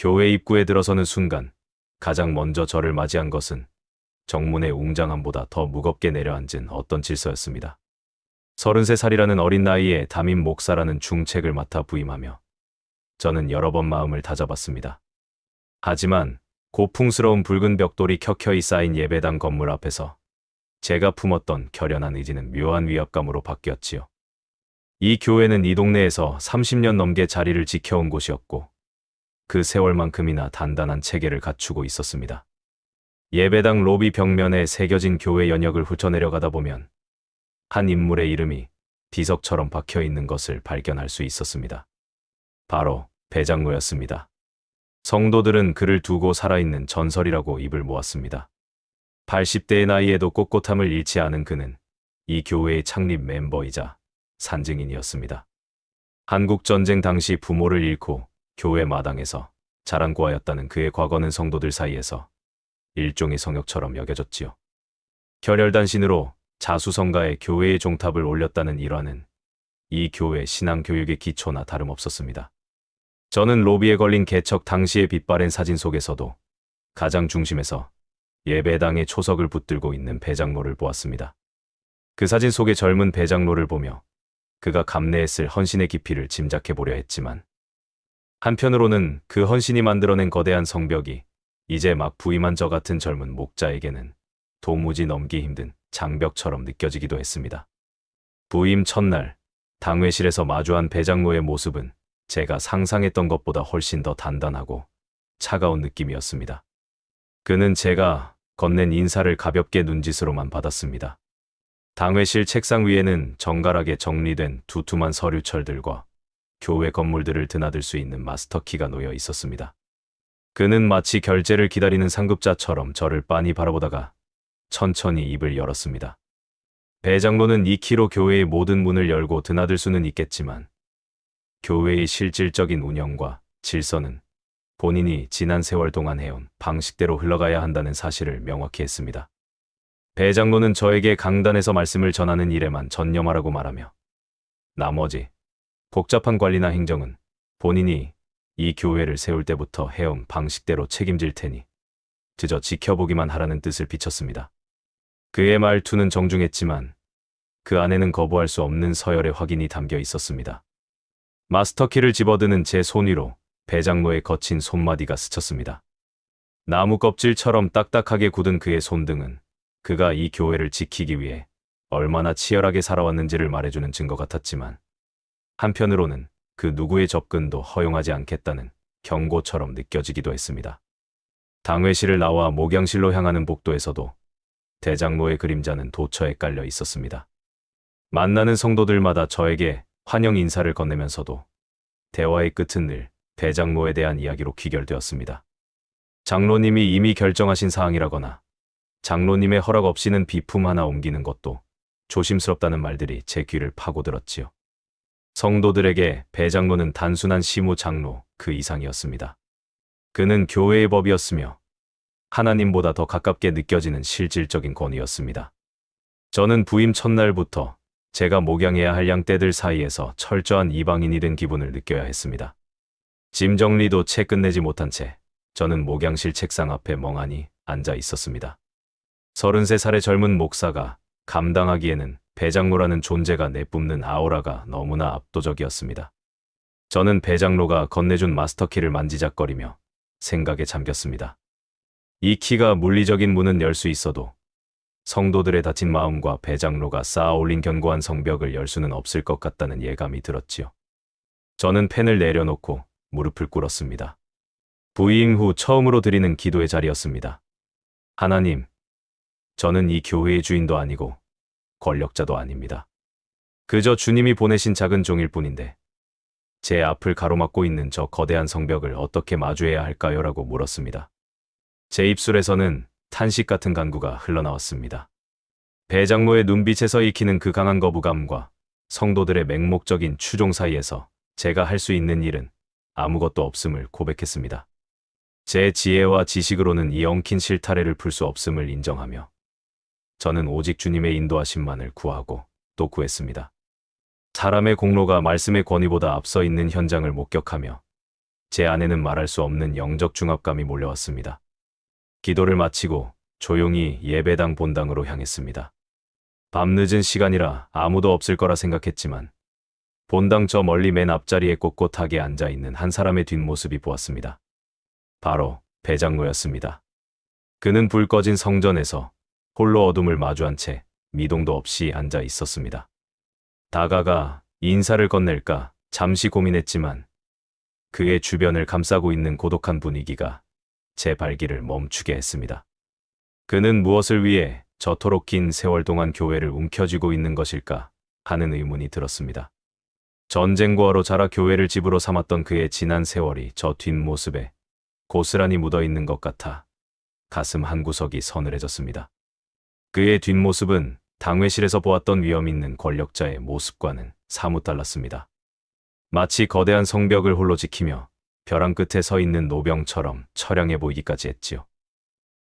교회 입구에 들어서는 순간 가장 먼저 저를 맞이한 것은 정문의 웅장함보다 더 무겁게 내려앉은 어떤 질서였습니다. 33살이라는 어린 나이에 담임 목사라는 중책을 맡아 부임하며 저는 여러 번 마음을 다잡았습니다. 하지만 고풍스러운 붉은 벽돌이 켜켜이 쌓인 예배당 건물 앞에서 제가 품었던 결연한 의지는 묘한 위압감으로 바뀌었지요. 이 교회는 이 동네에서 30년 넘게 자리를 지켜온 곳이었고 그 세월만큼이나 단단한 체계를 갖추고 있었습니다. 예배당 로비 벽면에 새겨진 교회 연역을 훑어내려가다 보면 한 인물의 이름이 비석처럼 박혀 있는 것을 발견할 수 있었습니다. 바로 배장로였습니다. 성도들은 그를 두고 살아있는 전설이라고 입을 모았습니다. 80대의 나이에도 꼿꼿함을 잃지 않은 그는 이 교회의 창립 멤버이자 산증인이었습니다. 한국전쟁 당시 부모를 잃고 교회 마당에서 자랑고하였다는 그의 과거는 성도들 사이에서 일종의 성역처럼 여겨졌지요. 결혈단신으로 자수성가에 교회의 종탑을 올렸다는 일화는 이 교회 신앙교육의 기초나 다름없었습니다. 저는 로비에 걸린 개척 당시의 빛바랜 사진 속에서도 가장 중심에서 예배당의 초석을 붙들고 있는 배장로를 보았습니다. 그 사진 속의 젊은 배장로를 보며 그가 감내했을 헌신의 깊이를 짐작해 보려 했지만 한편으로는 그 헌신이 만들어낸 거대한 성벽이 이제 막 부임한 저 같은 젊은 목자에게는 도무지 넘기 힘든 장벽처럼 느껴지기도 했습니다. 부임 첫날 당회실에서 마주한 배장로의 모습은 제가 상상했던 것보다 훨씬 더 단단하고 차가운 느낌이었습니다. 그는 제가 건넨 인사를 가볍게 눈짓으로만 받았습니다. 당회실 책상 위에는 정갈하게 정리된 두툼한 서류철들과 교회 건물들을 드나들 수 있는 마스터키가 놓여 있었습니다. 그는 마치 결제를 기다리는 상급자처럼 저를 빤히 바라보다가 천천히 입을 열었습니다. 배장로는 이 키로 교회의 모든 문을 열고 드나들 수는 있겠지만 교회의 실질적인 운영과 질서는 본인이 지난 세월 동안 해온 방식대로 흘러가야 한다는 사실을 명확히 했습니다. 배장로는 저에게 강단에서 말씀을 전하는 일에만 전념하라고 말하며 나머지 복잡한 관리나 행정은 본인이 이 교회를 세울 때부터 해온 방식대로 책임질 테니 그저 지켜보기만 하라는 뜻을 비쳤습니다. 그의 말투는 정중했지만 그 안에는 거부할 수 없는 서열의 확인이 담겨 있었습니다. 마스터키를 집어드는 제 손 위로 배장로의 거친 손마디가 스쳤습니다. 나무 껍질처럼 딱딱하게 굳은 그의 손등은 그가 이 교회를 지키기 위해 얼마나 치열하게 살아왔는지를 말해주는 증거 같았지만 한편으로는 그 누구의 접근도 허용하지 않겠다는 경고처럼 느껴지기도 했습니다. 당회실을 나와 목양실로 향하는 복도에서도 대장로의 그림자는 도처에 깔려 있었습니다. 만나는 성도들마다 저에게 환영 인사를 건네면서도 대화의 끝은 늘 대장로에 대한 이야기로 귀결되었습니다. 장로님이 이미 결정하신 사항이라거나 장로님의 허락 없이는 비품 하나 옮기는 것도 조심스럽다는 말들이 제 귀를 파고들었지요. 성도들에게 배장로는 단순한 시무 장로 그 이상이었습니다. 그는 교회의 법이었으며 하나님보다 더 가깝게 느껴지는 실질적인 권위였습니다. 저는 부임 첫날부터 제가 목양해야 할 양떼들 사이에서 철저한 이방인이 된 기분을 느껴야 했습니다. 짐 정리도 채 끝내지 못한 채 저는 목양실 책상 앞에 멍하니 앉아 있었습니다. 33살의 젊은 목사가 감당하기에는 배장로라는 존재가 내뿜는 아우라가 너무나 압도적이었습니다. 저는 배장로가 건네준 마스터키를 만지작거리며 생각에 잠겼습니다. 이 키가 물리적인 문은 열 수 있어도 성도들의 다친 마음과 배장로가 쌓아 올린 견고한 성벽을 열 수는 없을 것 같다는 예감이 들었지요. 저는 펜을 내려놓고 무릎을 꿇었습니다. 부임 후 처음으로 드리는 기도의 자리였습니다. 하나님, 저는 이 교회의 주인도 아니고 권력자도 아닙니다. 그저 주님이 보내신 작은 종일 뿐인데 제 앞을 가로막고 있는 저 거대한 성벽을 어떻게 마주해야 할까요? 라고 물었습니다. 제 입술에서는 탄식 같은 간구가 흘러나왔습니다. 배장로의 눈빛에서 익히는 그 강한 거부감과 성도들의 맹목적인 추종 사이에서 제가 할 수 있는 일은 아무것도 없음을 고백했습니다. 제 지혜와 지식으로는 이 엉킨 실타래를 풀 수 없음을 인정하며 저는 오직 주님의 인도하심만을 구하고 또 구했습니다. 사람의 공로가 말씀의 권위보다 앞서 있는 현장을 목격하며 제 안에는 말할 수 없는 영적 중압감이 몰려왔습니다. 기도를 마치고 조용히 예배당 본당으로 향했습니다. 밤늦은 시간이라 아무도 없을 거라 생각했지만 본당 저 멀리 맨 앞자리에 꼿꼿하게 앉아있는 한 사람의 뒷모습이 보았습니다. 바로 배장로였습니다. 그는 불 꺼진 성전에서 홀로 어둠을 마주한 채 미동도 없이 앉아 있었습니다. 다가가 인사를 건넬까 잠시 고민했지만 그의 주변을 감싸고 있는 고독한 분위기가 제 발길을 멈추게 했습니다. 그는 무엇을 위해 저토록 긴 세월 동안 교회를 움켜쥐고 있는 것일까 하는 의문이 들었습니다. 전쟁고아로 자라 교회를 집으로 삼았던 그의 지난 세월이 저 뒷모습에 고스란히 묻어있는 것 같아 가슴 한구석이 서늘해졌습니다. 그의 뒷모습은 당회실에서 보았던 위험 있는 권력자의 모습과는 사뭇 달랐습니다. 마치 거대한 성벽을 홀로 지키며 벼랑 끝에 서 있는 노병처럼 처량해 보이기까지 했지요.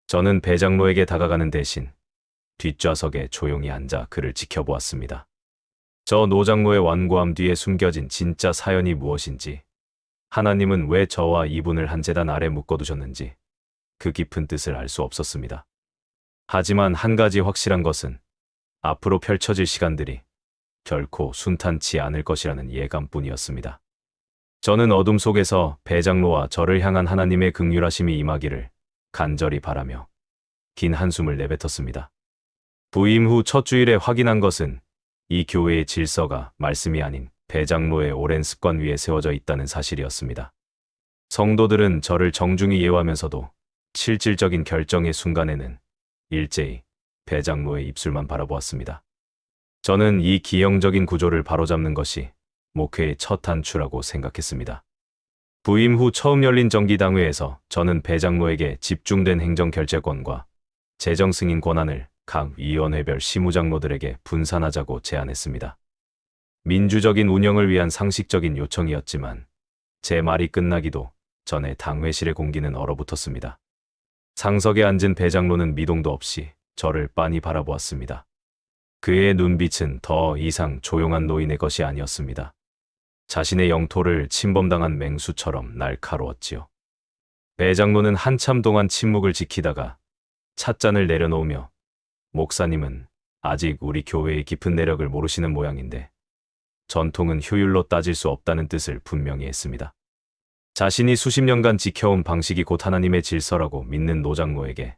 저는 배장로에게 다가가는 대신 뒷좌석에 조용히 앉아 그를 지켜보았습니다. 저 노장로의 완고함 뒤에 숨겨진 진짜 사연이 무엇인지, 하나님은 왜 저와 이분을 한 제단 아래 묶어두셨는지 그 깊은 뜻을 알 수 없었습니다. 하지만 한 가지 확실한 것은 앞으로 펼쳐질 시간들이 결코 순탄치 않을 것이라는 예감뿐이었습니다. 저는 어둠 속에서 배장로와 저를 향한 하나님의 긍휼하심이 임하기를 간절히 바라며 긴 한숨을 내뱉었습니다. 부임 후 첫 주일에 확인한 것은 이 교회의 질서가 말씀이 아닌 배장로의 오랜 습관 위에 세워져 있다는 사실이었습니다. 성도들은 저를 정중히 예우하면서도 실질적인 결정의 순간에는 일제히 배장로의 입술만 바라보았습니다. 저는 이 기형적인 구조를 바로잡는 것이 목회의 첫 단추라고 생각했습니다. 부임 후 처음 열린 정기당회에서 저는 배장로에게 집중된 행정 결재권과 재정 승인 권한을 각 위원회별 시무장로들에게 분산하자고 제안했습니다. 민주적인 운영을 위한 상식적인 요청이었지만 제 말이 끝나기도 전에 당회실의 공기는 얼어붙었습니다. 상석에 앉은 배장로는 미동도 없이 저를 빤히 바라보았습니다. 그의 눈빛은 더 이상 조용한 노인의 것이 아니었습니다. 자신의 영토를 침범당한 맹수처럼 날카로웠지요. 배장로는 한참 동안 침묵을 지키다가 찻잔을 내려놓으며 목사님은 아직 우리 교회의 깊은 내력을 모르시는 모양인데 전통은 효율로 따질 수 없다는 뜻을 분명히 했습니다. 자신이 수십 년간 지켜온 방식이 곧 하나님의 질서라고 믿는 노장로에게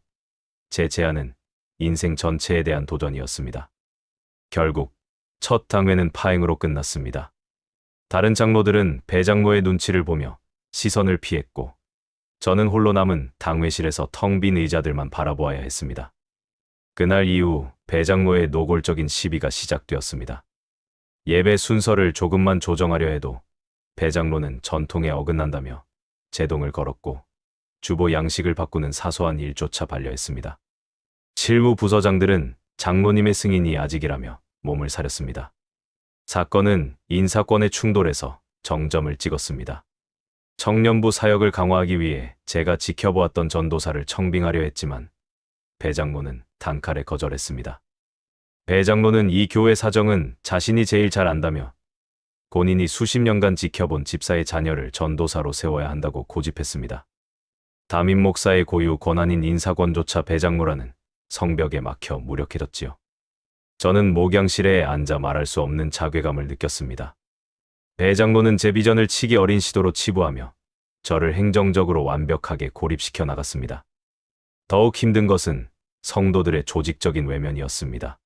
제 제안은 인생 전체에 대한 도전이었습니다. 결국 첫 당회는 파행으로 끝났습니다. 다른 장로들은 배장로의 눈치를 보며 시선을 피했고 저는 홀로 남은 당회실에서 텅 빈 의자들만 바라보아야 했습니다. 그날 이후 배장로의 노골적인 시비가 시작되었습니다. 예배 순서를 조금만 조정하려 해도 배장로는 전통에 어긋난다며 제동을 걸었고 주보 양식을 바꾸는 사소한 일조차 반려했습니다. 실무 부서장들은 장로님의 승인이 아직이라며 몸을 사렸습니다. 사건은 인사권의 충돌에서 정점을 찍었습니다. 청년부 사역을 강화하기 위해 제가 지켜보았던 전도사를 청빙하려 했지만 배장로는 단칼에 거절했습니다. 배장로는 이 교회 사정은 자신이 제일 잘 안다며 본인이 수십 년간 지켜본 집사의 자녀를 전도사로 세워야 한다고 고집했습니다. 담임 목사의 고유 권한인 인사권조차 배장로라는 성벽에 막혀 무력해졌지요. 저는 목양실에 앉아 말할 수 없는 자괴감을 느꼈습니다. 배장로는 제 비전을 치기 어린 시도로 치부하며 저를 행정적으로 완벽하게 고립시켜 나갔습니다. 더욱 힘든 것은 성도들의 조직적인 외면이었습니다.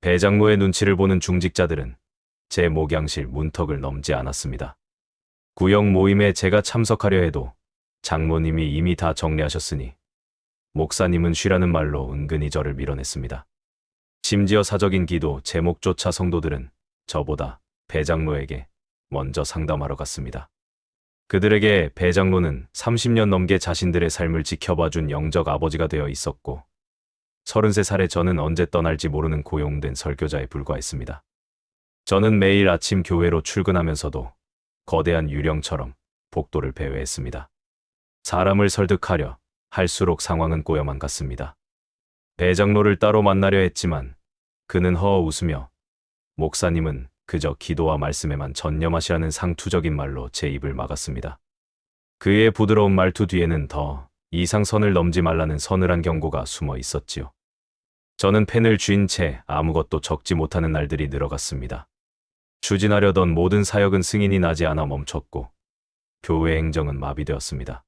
배장로의 눈치를 보는 중직자들은 제 목양실 문턱을 넘지 않았습니다. 구역 모임에 제가 참석하려 해도 장로님이 이미 다 정리하셨으니 목사님은 쉬라는 말로 은근히 저를 밀어냈습니다. 심지어 사적인 기도 제목조차 성도들은 저보다 배장로에게 먼저 상담하러 갔습니다. 그들에게 배장로는 30년 넘게 자신들의 삶을 지켜봐준 영적 아버지가 되어 있었고 33살의 저는 언제 떠날지 모르는 고용된 설교자에 불과했습니다. 저는 매일 아침 교회로 출근하면서도 거대한 유령처럼 복도를 배회했습니다. 사람을 설득하려 할수록 상황은 꼬여만 갔습니다. 배장로를 따로 만나려 했지만 그는 허어 웃으며 목사님은 그저 기도와 말씀에만 전념하시라는 상투적인 말로 제 입을 막았습니다. 그의 부드러운 말투 뒤에는 더 이상 선을 넘지 말라는 서늘한 경고가 숨어 있었지요. 저는 펜을 쥔 채 아무것도 적지 못하는 날들이 늘어갔습니다. 추진하려던 모든 사역은 승인이 나지 않아 멈췄고 교회 행정은 마비되었습니다.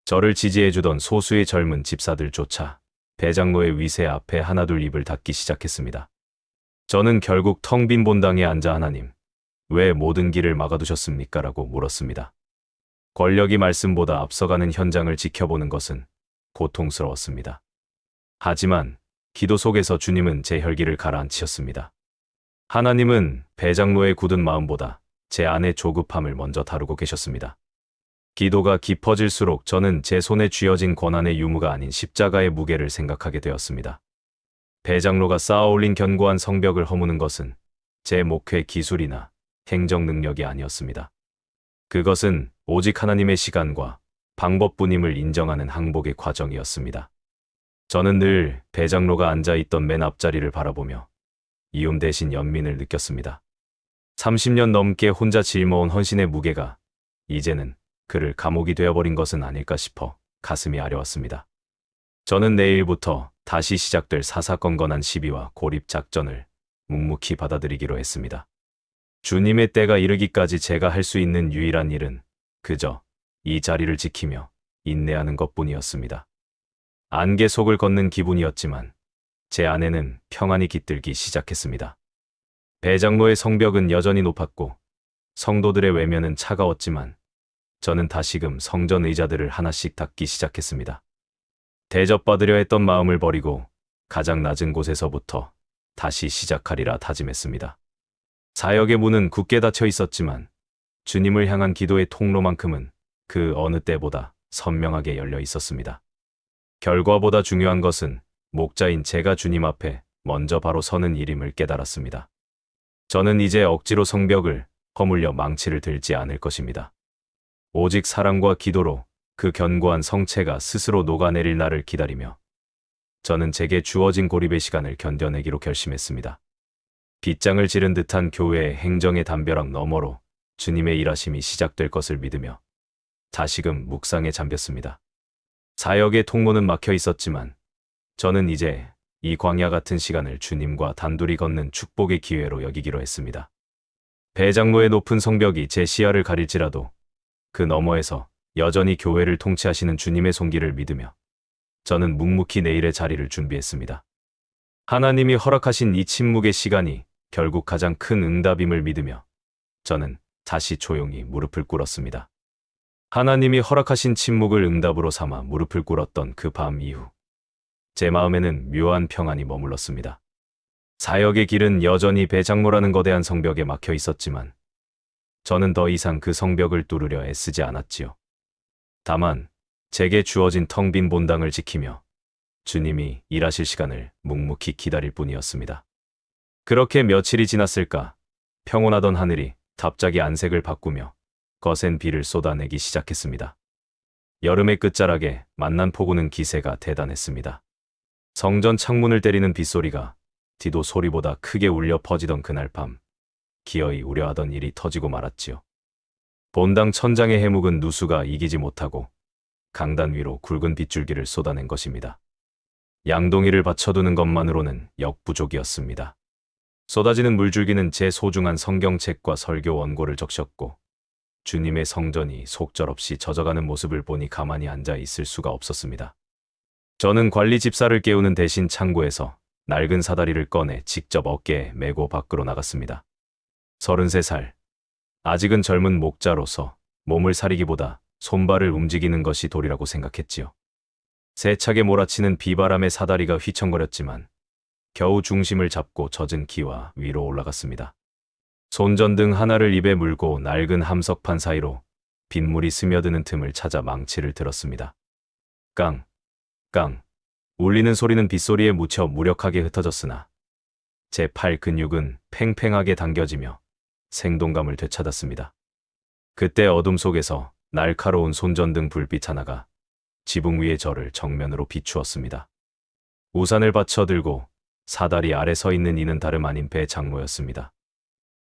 저를 지지해주던 소수의 젊은 집사들조차 배장로의 위세 앞에 하나둘 입을 닫기 시작했습니다. 저는 결국 텅 빈 본당에 앉아 하나님, 왜 모든 길을 막아두셨습니까? 라고 물었습니다. 권력이 말씀보다 앞서가는 현장을 지켜보는 것은 고통스러웠습니다. 하지만 기도 속에서 주님은 제 혈기를 가라앉히셨습니다. 하나님은 배장로의 굳은 마음보다 제 안의 조급함을 먼저 다루고 계셨습니다. 기도가 깊어질수록 저는 제 손에 쥐어진 권한의 유무가 아닌 십자가의 무게를 생각하게 되었습니다. 배장로가 쌓아올린 견고한 성벽을 허무는 것은 제 목회 기술이나 행정 능력이 아니었습니다. 그것은 오직 하나님의 시간과 방법뿐임을 인정하는 항복의 과정이었습니다. 저는 늘 배장로가 앉아있던 맨 앞자리를 바라보며 이움 대신 연민을 느꼈습니다. 30년 넘게 혼자 짊어온 헌신의 무게가 이제는 그를 감옥이 되어버린 것은 아닐까 싶어 가슴이 아려왔습니다. 저는 내일부터 다시 시작될 사사건건한 시비와 고립작전을 묵묵히 받아들이기로 했습니다. 주님의 때가 이르기까지 제가 할 수 있는 유일한 일은 그저 이 자리를 지키며 인내하는 것뿐이었습니다. 안개 속을 걷는 기분이었지만 제 안에는 평안이 깃들기 시작했습니다. 배장로의 성벽은 여전히 높았고 성도들의 외면은 차가웠지만 저는 다시금 성전 의자들을 하나씩 닦기 시작했습니다. 대접받으려 했던 마음을 버리고 가장 낮은 곳에서부터 다시 시작하리라 다짐했습니다. 사역의 문은 굳게 닫혀 있었지만 주님을 향한 기도의 통로만큼은 그 어느 때보다 선명하게 열려 있었습니다. 결과보다 중요한 것은 목자인 제가 주님 앞에 먼저 바로 서는 일임을 깨달았습니다. 저는 이제 억지로 성벽을 허물려 망치를 들지 않을 것입니다. 오직 사랑과 기도로 그 견고한 성체가 스스로 녹아내릴 날을 기다리며 저는 제게 주어진 고립의 시간을 견뎌내기로 결심했습니다. 빗장을 지른 듯한 교회의 행정의 담벼락 너머로 주님의 일하심이 시작될 것을 믿으며 다시금 묵상에 잠겼습니다. 사역의 통로는 막혀 있었지만 저는 이제 이 광야 같은 시간을 주님과 단둘이 걷는 축복의 기회로 여기기로 했습니다. 배장로의 높은 성벽이 제 시야를 가릴지라도 그 너머에서 여전히 교회를 통치하시는 주님의 손길을 믿으며 저는 묵묵히 내일의 자리를 준비했습니다. 하나님이 허락하신 이 침묵의 시간이 결국 가장 큰 응답임을 믿으며 저는 다시 조용히 무릎을 꿇었습니다. 하나님이 허락하신 침묵을 응답으로 삼아 무릎을 꿇었던 그 밤 이후 제 마음에는 묘한 평안이 머물렀습니다. 사역의 길은 여전히 배장로라는 거대한 성벽에 막혀 있었지만 저는 더 이상 그 성벽을 뚫으려 애쓰지 않았지요. 다만 제게 주어진 텅 빈 본당을 지키며 주님이 일하실 시간을 묵묵히 기다릴 뿐이었습니다. 그렇게 며칠이 지났을까 평온하던 하늘이 갑자기 안색을 바꾸며 거센 비를 쏟아내기 시작했습니다. 여름의 끝자락에 만난 폭우는 기세가 대단했습니다. 성전 창문을 때리는 빗소리가 디도 소리보다 크게 울려 퍼지던 그날 밤 기어이 우려하던 일이 터지고 말았지요. 본당 천장의 해묵은 누수가 이기지 못하고 강단 위로 굵은 빗줄기를 쏟아낸 것입니다. 양동이를 받쳐두는 것만으로는 역부족이었습니다. 쏟아지는 물줄기는 제 소중한 성경책과 설교 원고를 적셨고 주님의 성전이 속절없이 젖어가는 모습을 보니 가만히 앉아 있을 수가 없었습니다. 저는 관리 집사를 깨우는 대신 창고에서 낡은 사다리를 꺼내 직접 어깨에 메고 밖으로 나갔습니다. 33살. 아직은 젊은 목자로서 몸을 사리기보다 손발을 움직이는 것이 도리라고 생각했지요. 세차게 몰아치는 비바람에 사다리가 휘청거렸지만 겨우 중심을 잡고 젖은 기와 위로 올라갔습니다. 손전등 하나를 입에 물고 낡은 함석판 사이로 빗물이 스며드는 틈을 찾아 망치를 들었습니다. 깡, 깡. 울리는 소리는 빗소리에 묻혀 무력하게 흩어졌으나 제 팔 근육은 팽팽하게 당겨지며 생동감을 되찾았습니다. 그때 어둠 속에서 날카로운 손전등 불빛 하나가 지붕 위의 저를 정면으로 비추었습니다. 우산을 받쳐 들고 사다리 아래 서 있는 이는 다름 아닌 배장로였습니다.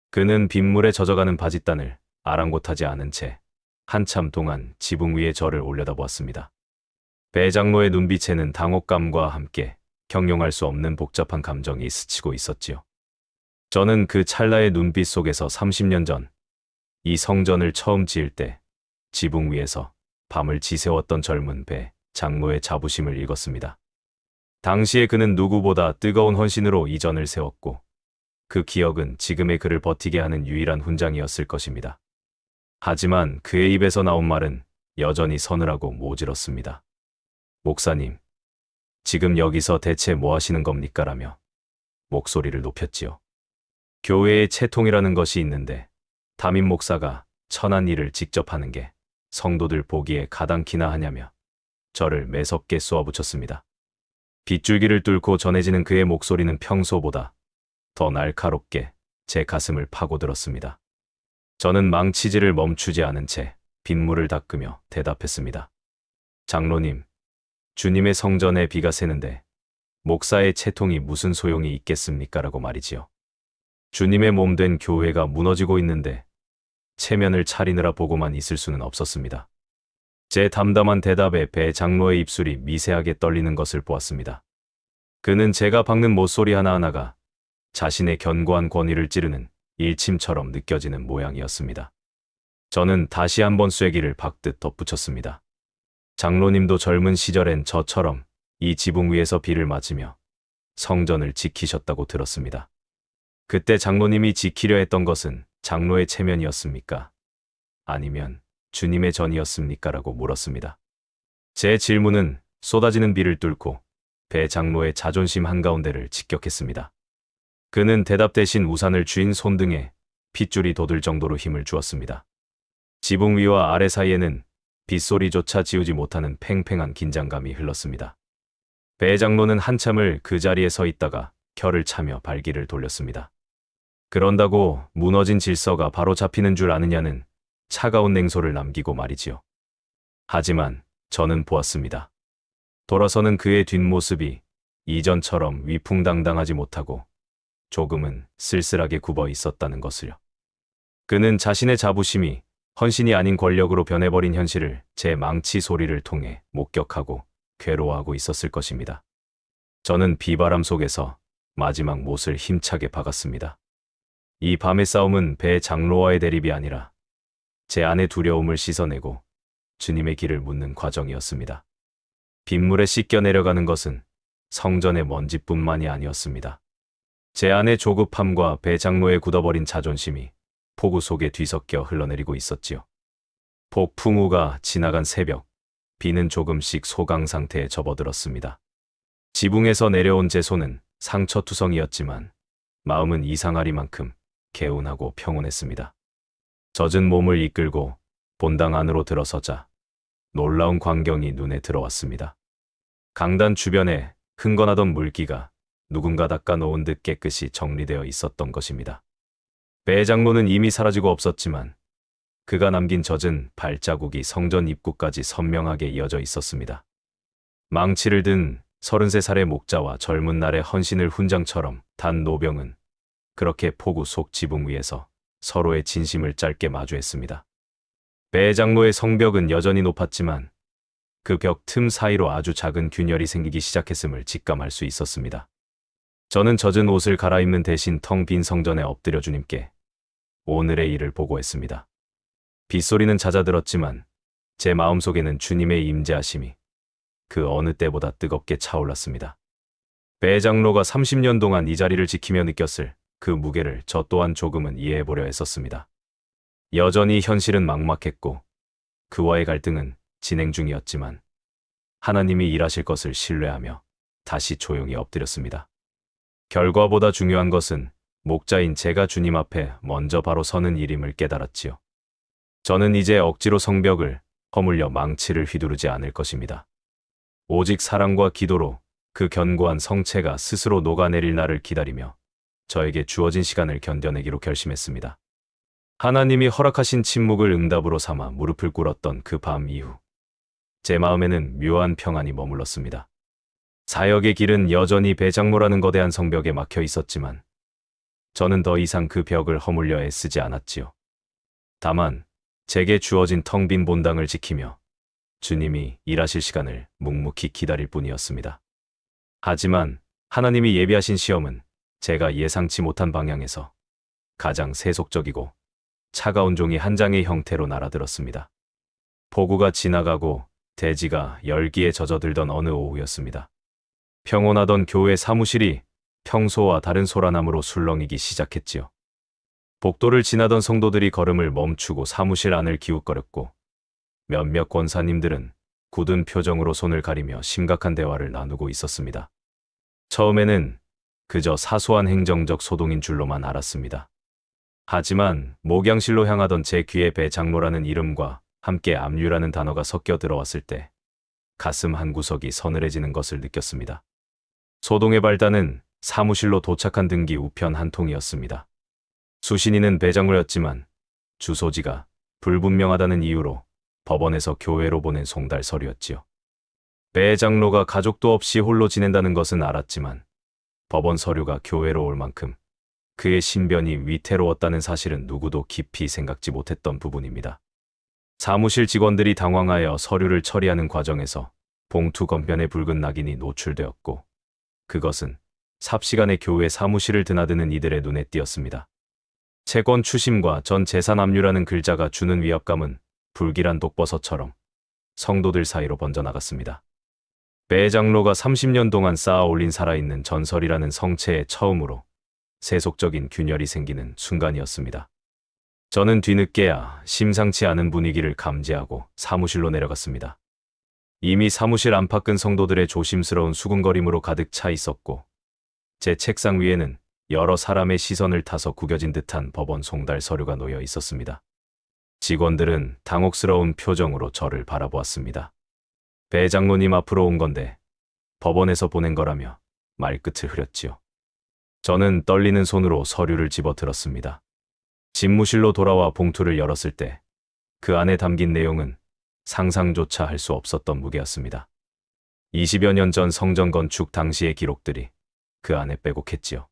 그는 빗물에 젖어가는 바짓단을 아랑곳하지 않은 채 한참 동안 지붕 위에 저를 올려다보았습니다. 배 장로의 눈빛에는 당혹감과 함께 형용할 수 없는 복잡한 감정이 스치고 있었지요. 저는 그 찰나의 눈빛 속에서 30년 전, 이 성전을 처음 지을 때 지붕 위에서 밤을 지새웠던 젊은 배 장로의 자부심을 읽었습니다. 당시에 그는 누구보다 뜨거운 헌신으로 이 전을 세웠고 그 기억은 지금의 그를 버티게 하는 유일한 훈장이었을 것입니다. 하지만 그의 입에서 나온 말은 여전히 서늘하고 모질었습니다. 목사님, 지금 여기서 대체 뭐 하시는 겁니까? 라며 목소리를 높였지요. 교회의 채통이라는 것이 있는데 담임 목사가 천한 일을 직접 하는 게 성도들 보기에 가당키나 하냐며 저를 매섭게 쏘아붙였습니다. 빗줄기를 뚫고 전해지는 그의 목소리는 평소보다 더 날카롭게 제 가슴을 파고들었습니다. 저는 망치질을 멈추지 않은 채 빗물을 닦으며 대답했습니다. 장로님, 주님의 성전에 비가 새는데 목사의 채통이 무슨 소용이 있겠습니까? 라고 말이지요. 주님의 몸 된 교회가 무너지고 있는데 체면을 차리느라 보고만 있을 수는 없었습니다. 제 담담한 대답에 배 장로의 입술이 미세하게 떨리는 것을 보았습니다. 그는 제가 박는 못소리 하나하나가 자신의 견고한 권위를 찌르는 일침처럼 느껴지는 모양이었습니다. 저는 다시 한번 쐐기를 박듯 덧붙였습니다. 장로님도 젊은 시절엔 저처럼 이 지붕 위에서 비를 맞으며 성전을 지키셨다고 들었습니다. 그때 장로님이 지키려 했던 것은 장로의 체면이었습니까? 아니면 주님의 전이었습니까? 라고 물었습니다. 제 질문은 쏟아지는 비를 뚫고 배 장로의 자존심 한가운데를 직격했습니다. 그는 대답 대신 우산을 쥔 손등에 핏줄이 돋을 정도로 힘을 주었습니다. 지붕 위와 아래 사이에는 빗소리조차 지우지 못하는 팽팽한 긴장감이 흘렀습니다. 배 장로는 한참을 그 자리에 서 있다가 혀를 차며 발기를 돌렸습니다. 그런다고 무너진 질서가 바로 잡히는 줄 아느냐는 차가운 냉소를 남기고 말이지요. 하지만 저는 보았습니다. 돌아서는 그의 뒷모습이 이전처럼 위풍당당하지 못하고 조금은 쓸쓸하게 굽어 있었다는 것을요. 그는 자신의 자부심이 헌신이 아닌 권력으로 변해버린 현실을 제 망치 소리를 통해 목격하고 괴로워하고 있었을 것입니다. 저는 비바람 속에서 마지막 못을 힘차게 박았습니다. 이 밤의 싸움은 배 장로와의 대립이 아니라 제 안의 두려움을 씻어내고 주님의 길을 묻는 과정이었습니다. 빗물에 씻겨 내려가는 것은 성전의 먼지뿐만이 아니었습니다. 제 안의 조급함과 배 장로의 굳어버린 자존심이 폭우 속에 뒤섞여 흘러내리고 있었지요. 폭풍우가 지나간 새벽, 비는 조금씩 소강 상태에 접어들었습니다. 지붕에서 내려온 제 손은 상처투성이었지만 마음은 이상하리만큼 개운하고 평온했습니다. 젖은 몸을 이끌고 본당 안으로 들어서자 놀라운 광경이 눈에 들어왔습니다. 강단 주변에 흥건하던 물기가 누군가 닦아놓은 듯 깨끗이 정리되어 있었던 것입니다. 배 장로는 이미 사라지고 없었지만 그가 남긴 젖은 발자국이 성전 입구까지 선명하게 이어져 있었습니다. 망치를 든 33살의 목자와 젊은 날의 헌신을 훈장처럼 단 노병은 그렇게 폭우 속 지붕 위에서 서로의 진심을 짧게 마주했습니다. 배 장로의 성벽은 여전히 높았지만 그 벽 틈 사이로 아주 작은 균열이 생기기 시작했음을 직감할 수 있었습니다. 저는 젖은 옷을 갈아입는 대신 텅 빈 성전에 엎드려 주님께 오늘의 일을 보고했습니다. 빗소리는 잦아들었지만 제 마음속에는 주님의 임재하심이 그 어느 때보다 뜨겁게 차올랐습니다. 배 장로가 30년 동안 이 자리를 지키며 느꼈을 그 무게를 저 또한 조금은 이해해보려 했었습니다. 여전히 현실은 막막했고 그와의 갈등은 진행 중이었지만 하나님이 일하실 것을 신뢰하며 다시 조용히 엎드렸습니다. 결과보다 중요한 것은 목자인 제가 주님 앞에 먼저 바로 서는 일임을 깨달았지요. 저는 이제 억지로 성벽을 허물려 망치를 휘두르지 않을 것입니다. 오직 사랑과 기도로 그 견고한 성체가 스스로 녹아내릴 날을 기다리며 저에게 주어진 시간을 견뎌내기로 결심했습니다. 하나님이 허락하신 침묵을 응답으로 삼아 무릎을 꿇었던 그 밤 이후 제 마음에는 묘한 평안이 머물렀습니다. 사역의 길은 여전히 배 장로라는 거대한 성벽에 막혀 있었지만 저는 더 이상 그 벽을 허물려 애쓰지 않았지요. 다만 제게 주어진 텅 빈 본당을 지키며 주님이 일하실 시간을 묵묵히 기다릴 뿐이었습니다. 하지만 하나님이 예비하신 시험은 제가 예상치 못한 방향에서 가장 세속적이고 차가운 종이 한 장의 형태로 날아들었습니다. 폭우가 지나가고 대지가 열기에 젖어들던 어느 오후였습니다. 평온하던 교회 사무실이 평소와 다른 소란함으로 술렁이기 시작했지요. 복도를 지나던 성도들이 걸음을 멈추고 사무실 안을 기웃거렸고 몇몇 권사님들은 굳은 표정으로 손을 가리며 심각한 대화를 나누고 있었습니다. 처음에는 그저 사소한 행정적 소동인 줄로만 알았습니다. 하지만 목양실로 향하던 제 귀에 배 장로라는 이름과 함께 압류라는 단어가 섞여 들어왔을 때 가슴 한구석이 서늘해지는 것을 느꼈습니다. 소동의 발단은 사무실로 도착한 등기 우편 한 통이었습니다. 수신인은 배 장로였지만 주소지가 불분명하다는 이유로 법원에서 교회로 보낸 송달 서류였지요. 배 장로가 가족도 없이 홀로 지낸다는 것은 알았지만 법원 서류가 교회로 올 만큼 그의 신변이 위태로웠다는 사실은 누구도 깊이 생각지 못했던 부분입니다. 사무실 직원들이 당황하여 서류를 처리하는 과정에서 봉투 겉면에 붉은 낙인이 노출되었고 그것은 삽시간에 교회 사무실을 드나드는 이들의 눈에 띄었습니다. 채권 추심과 전 재산 압류라는 글자가 주는 위압감은 불길한 독버섯처럼 성도들 사이로 번져나갔습니다. 배 장로가 30년 동안 쌓아 올린 살아있는 전설이라는 성체에 처음으로 세속적인 균열이 생기는 순간이었습니다. 저는 뒤늦게야 심상치 않은 분위기를 감지하고 사무실로 내려갔습니다. 이미 사무실 안팎은 성도들의 조심스러운 수군거림으로 가득 차 있었고 제 책상 위에는 여러 사람의 시선을 타서 구겨진 듯한 법원 송달 서류가 놓여 있었습니다. 직원들은 당혹스러운 표정으로 저를 바라보았습니다. 배 장로님 앞으로 온 건데 법원에서 보낸 거라며 말끝을 흐렸지요. 저는 떨리는 손으로 서류를 집어들었습니다. 집무실로 돌아와 봉투를 열었을 때 그 안에 담긴 내용은 상상조차 할 수 없었던 무게였습니다. 20여 년 전 성전 건축 당시의 기록들이 그 안에 빼곡했지요.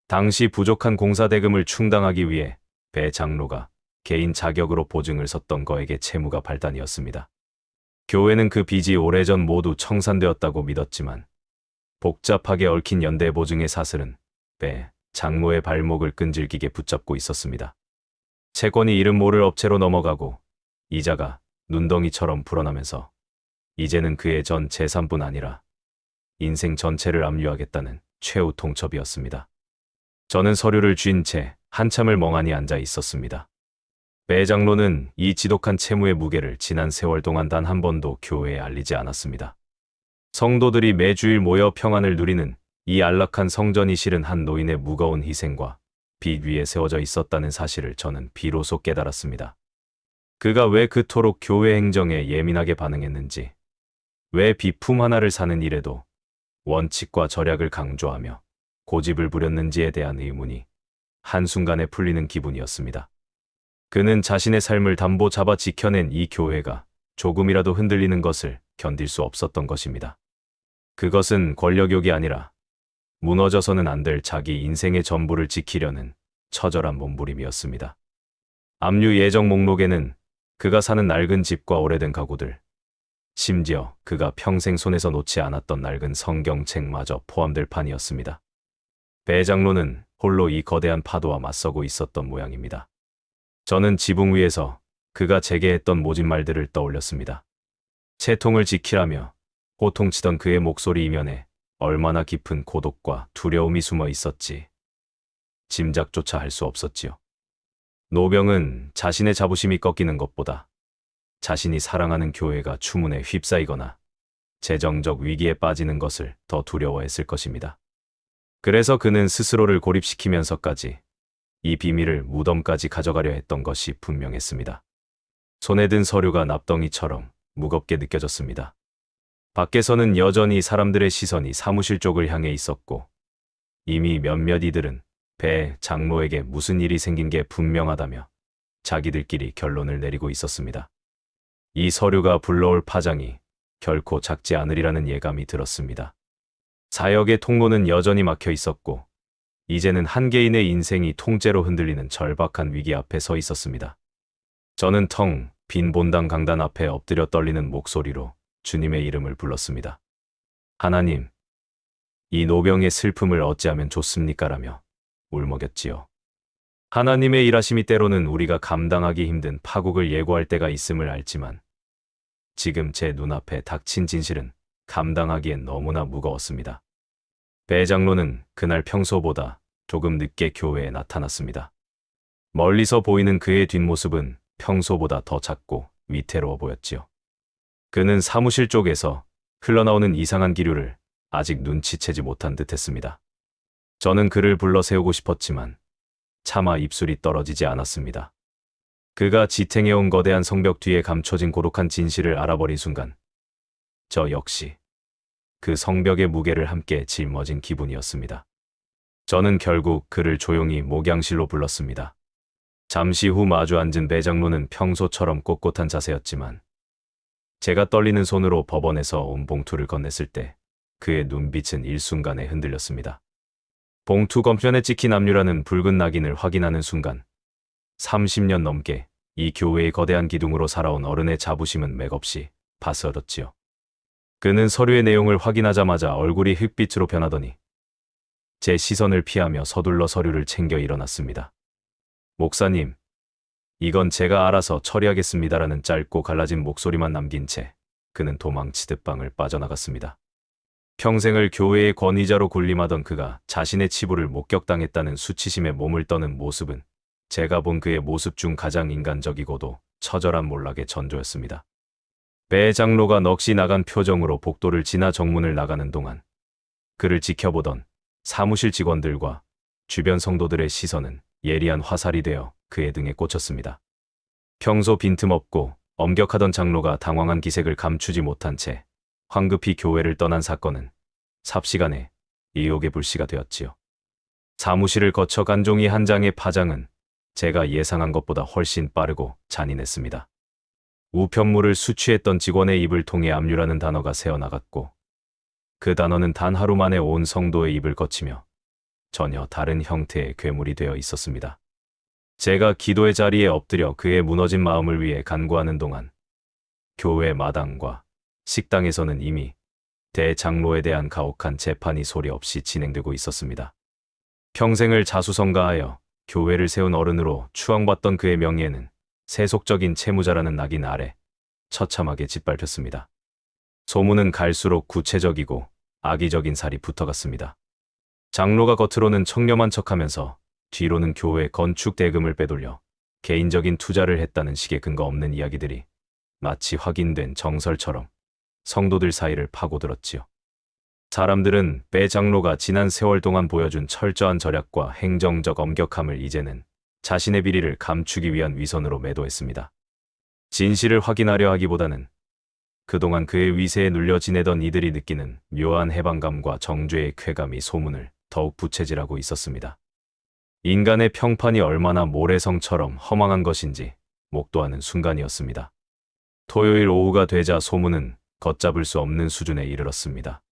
당시 부족한 공사 대금을 충당하기 위해 배 장로가 개인 자격으로 보증을 섰던 거액의 채무가 발단이었습니다. 교회는 그 빚이 오래전 모두 청산되었다고 믿었지만 복잡하게 얽힌 연대 보증의 사슬은 배 장로의 발목을 끈질기게 붙잡고 있었습니다. 채권이 이름 모를 업체로 넘어가고 이자가 눈덩이처럼 불어나면서 이제는 그의 전 재산뿐 아니라 인생 전체를 압류하겠다는 최후 통첩이었습니다. 저는 서류를 쥔 채 한참을 멍하니 앉아 있었습니다. 배 장로는 이 지독한 채무의 무게를 지난 세월 동안 단 한 번도 교회에 알리지 않았습니다. 성도들이 매주일 모여 평안을 누리는 이 안락한 성전이 실은 한 노인의 무거운 희생과 빚 위에 세워져 있었다는 사실을 저는 비로소 깨달았습니다. 그가 왜 그토록 교회 행정에 예민하게 반응했는지, 왜 비품 하나를 사는 일에도 원칙과 절약을 강조하며 고집을 부렸는지에 대한 의문이 한순간에 풀리는 기분이었습니다. 그는 자신의 삶을 담보 잡아 지켜낸 이 교회가 조금이라도 흔들리는 것을 견딜 수 없었던 것입니다. 그것은 권력욕이 아니라 무너져서는 안 될 자기 인생의 전부를 지키려는 처절한 몸부림이었습니다. 압류 예정 목록에는 그가 사는 낡은 집과 오래된 가구들, 심지어 그가 평생 손에서 놓지 않았던 낡은 성경책마저 포함될 판이었습니다. 배 장로는 홀로 이 거대한 파도와 맞서고 있었던 모양입니다. 저는 지붕 위에서 그가 제게 했던 모진 말들을 떠올렸습니다. 채통을 지키라며 호통치던 그의 목소리 이면에 얼마나 깊은 고독과 두려움이 숨어 있었지 짐작조차 할 수 없었지요. 노병은 자신의 자부심이 꺾이는 것보다 자신이 사랑하는 교회가 추문에 휩싸이거나 재정적 위기에 빠지는 것을 더 두려워했을 것입니다. 그래서 그는 스스로를 고립시키면서까지 이 비밀을 무덤까지 가져가려 했던 것이 분명했습니다. 손에 든 서류가 납덩이처럼 무겁게 느껴졌습니다. 밖에서는 여전히 사람들의 시선이 사무실 쪽을 향해 있었고 이미 몇몇 이들은 배 장로에게 무슨 일이 생긴 게 분명하다며 자기들끼리 결론을 내리고 있었습니다. 이 서류가 불러올 파장이 결코 작지 않으리라는 예감이 들었습니다. 사역의 통로는 여전히 막혀 있었고 이제는 한 개인의 인생이 통째로 흔들리는 절박한 위기 앞에 서 있었습니다. 저는 텅 빈 본당 강단 앞에 엎드려 떨리는 목소리로 주님의 이름을 불렀습니다. 하나님, 이 노병의 슬픔을 어찌하면 좋습니까라며 울먹였지요. 하나님의 일하심이 때로는 우리가 감당하기 힘든 파국을 예고할 때가 있음을 알지만 지금 제 눈앞에 닥친 진실은 감당하기엔 너무나 무거웠습니다. 배 장로는 그날 평소보다 조금 늦게 교회에 나타났습니다. 멀리서 보이는 그의 뒷모습은 평소보다 더 작고 위태로워 보였지요. 그는 사무실 쪽에서 흘러나오는 이상한 기류를 아직 눈치채지 못한 듯했습니다. 저는 그를 불러 세우고 싶었지만 차마 입술이 떨어지지 않았습니다. 그가 지탱해온 거대한 성벽 뒤에 감춰진 고독한 진실을 알아버린 순간 저 역시 그 성벽의 무게를 함께 짊어진 기분이었습니다. 저는 결국 그를 조용히 목양실로 불렀습니다. 잠시 후 마주 앉은 배 장로는 평소처럼 꼿꼿한 자세였지만 제가 떨리는 손으로 법원에서 온 봉투를 건넸을 때 그의 눈빛은 일순간에 흔들렸습니다. 봉투 건편에 찍힌 압류라는 붉은 낙인을 확인하는 순간 30년 넘게 이 교회의 거대한 기둥으로 살아온 어른의 자부심은 맥없이 바스어졌지요. 그는 서류의 내용을 확인하자마자 얼굴이 흙빛으로 변하더니 제 시선을 피하며 서둘러 서류를 챙겨 일어났습니다. 목사님, 이건 제가 알아서 처리하겠습니다라는 짧고 갈라진 목소리만 남긴 채 그는 도망치듯 방을 빠져나갔습니다. 평생을 교회의 권위자로 군림하던 그가 자신의 치부를 목격당했다는 수치심에 몸을 떠는 모습은 제가 본 그의 모습 중 가장 인간적이고도 처절한 몰락의 전조였습니다. 배 장로가 넋이 나간 표정으로 복도를 지나 정문을 나가는 동안 그를 지켜보던 사무실 직원들과 주변 성도들의 시선은 예리한 화살이 되어 그의 등에 꽂혔습니다. 평소 빈틈없고 엄격하던 장로가 당황한 기색을 감추지 못한 채 황급히 교회를 떠난 사건은 삽시간에 의혹의 불씨가 되었지요. 사무실을 거쳐 간 종이 한 장의 파장은 제가 예상한 것보다 훨씬 빠르고 잔인했습니다. 우편물을 수취했던 직원의 입을 통해 압류라는 단어가 새어나갔고 그 단어는 단 하루 만에 온 성도의 입을 거치며 전혀 다른 형태의 괴물이 되어 있었습니다. 제가 기도의 자리에 엎드려 그의 무너진 마음을 위해 간구하는 동안 교회 마당과 식당에서는 이미 대장로에 대한 가혹한 재판이 소리 없이 진행되고 있었습니다. 평생을 자수성가하여 교회를 세운 어른으로 추앙받던 그의 명예는 세속적인 채무자라는 낙인 아래 처참하게 짓밟혔습니다. 소문은 갈수록 구체적이고 악의적인 살이 붙어갔습니다. 장로가 겉으로는 청렴한 척하면서 뒤로는 교회 건축 대금을 빼돌려 개인적인 투자를 했다는 식의 근거 없는 이야기들이 마치 확인된 정설처럼 성도들 사이를 파고들었지요. 사람들은 배 장로가 지난 세월 동안 보여준 철저한 절약과 행정적 엄격함을 이제는 자신의 비리를 감추기 위한 위선으로 매도했습니다. 진실을 확인하려 하기보다는 그동안 그의 위세에 눌려 지내던 이들이 느끼는 묘한 해방감과 정죄의 쾌감이 소문을 더욱 부채질하고 있었습니다. 인간의 평판이 얼마나 모래성처럼 허망한 것인지 목도하는 순간이었습니다. 토요일 오후가 되자 소문은 걷잡을 수 없는 수준에 이르렀습니다.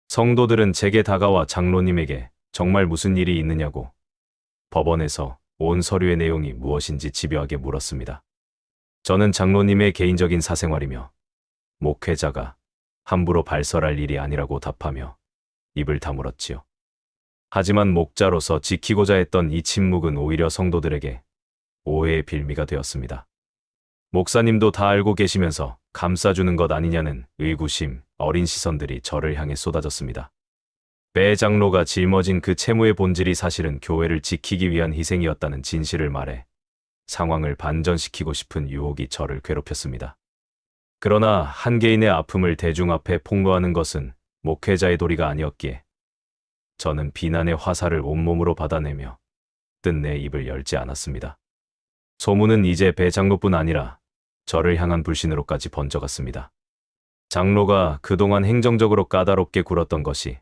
성도들은 제게 다가와 장로님에게 정말 무슨 일이 있느냐고 법원에서 온 서류의 내용이 무엇인지 집요하게 물었습니다. 저는 장로님의 개인적인 사생활이며 목회자가 함부로 발설할 일이 아니라고 답하며 입을 다물었지요. 하지만 목자로서 지키고자 했던 이 침묵은 오히려 성도들에게 오해의 빌미가 되었습니다. 목사님도 다 알고 계시면서 감싸주는 것 아니냐는 의구심, 어린 시선들이 저를 향해 쏟아졌습니다. 배 장로가 짊어진 그 채무의 본질이 사실은 교회를 지키기 위한 희생이었다는 진실을 말해 상황을 반전시키고 싶은 유혹이 저를 괴롭혔습니다. 그러나 한 개인의 아픔을 대중 앞에 폭로하는 것은 목회자의 도리가 아니었기에 저는 비난의 화살을 온몸으로 받아내며 뜬 내 입을 열지 않았습니다. 소문은 이제 배 장로뿐 아니라 저를 향한 불신으로까지 번져갔습니다. 장로가 그동안 행정적으로 까다롭게 굴었던 것이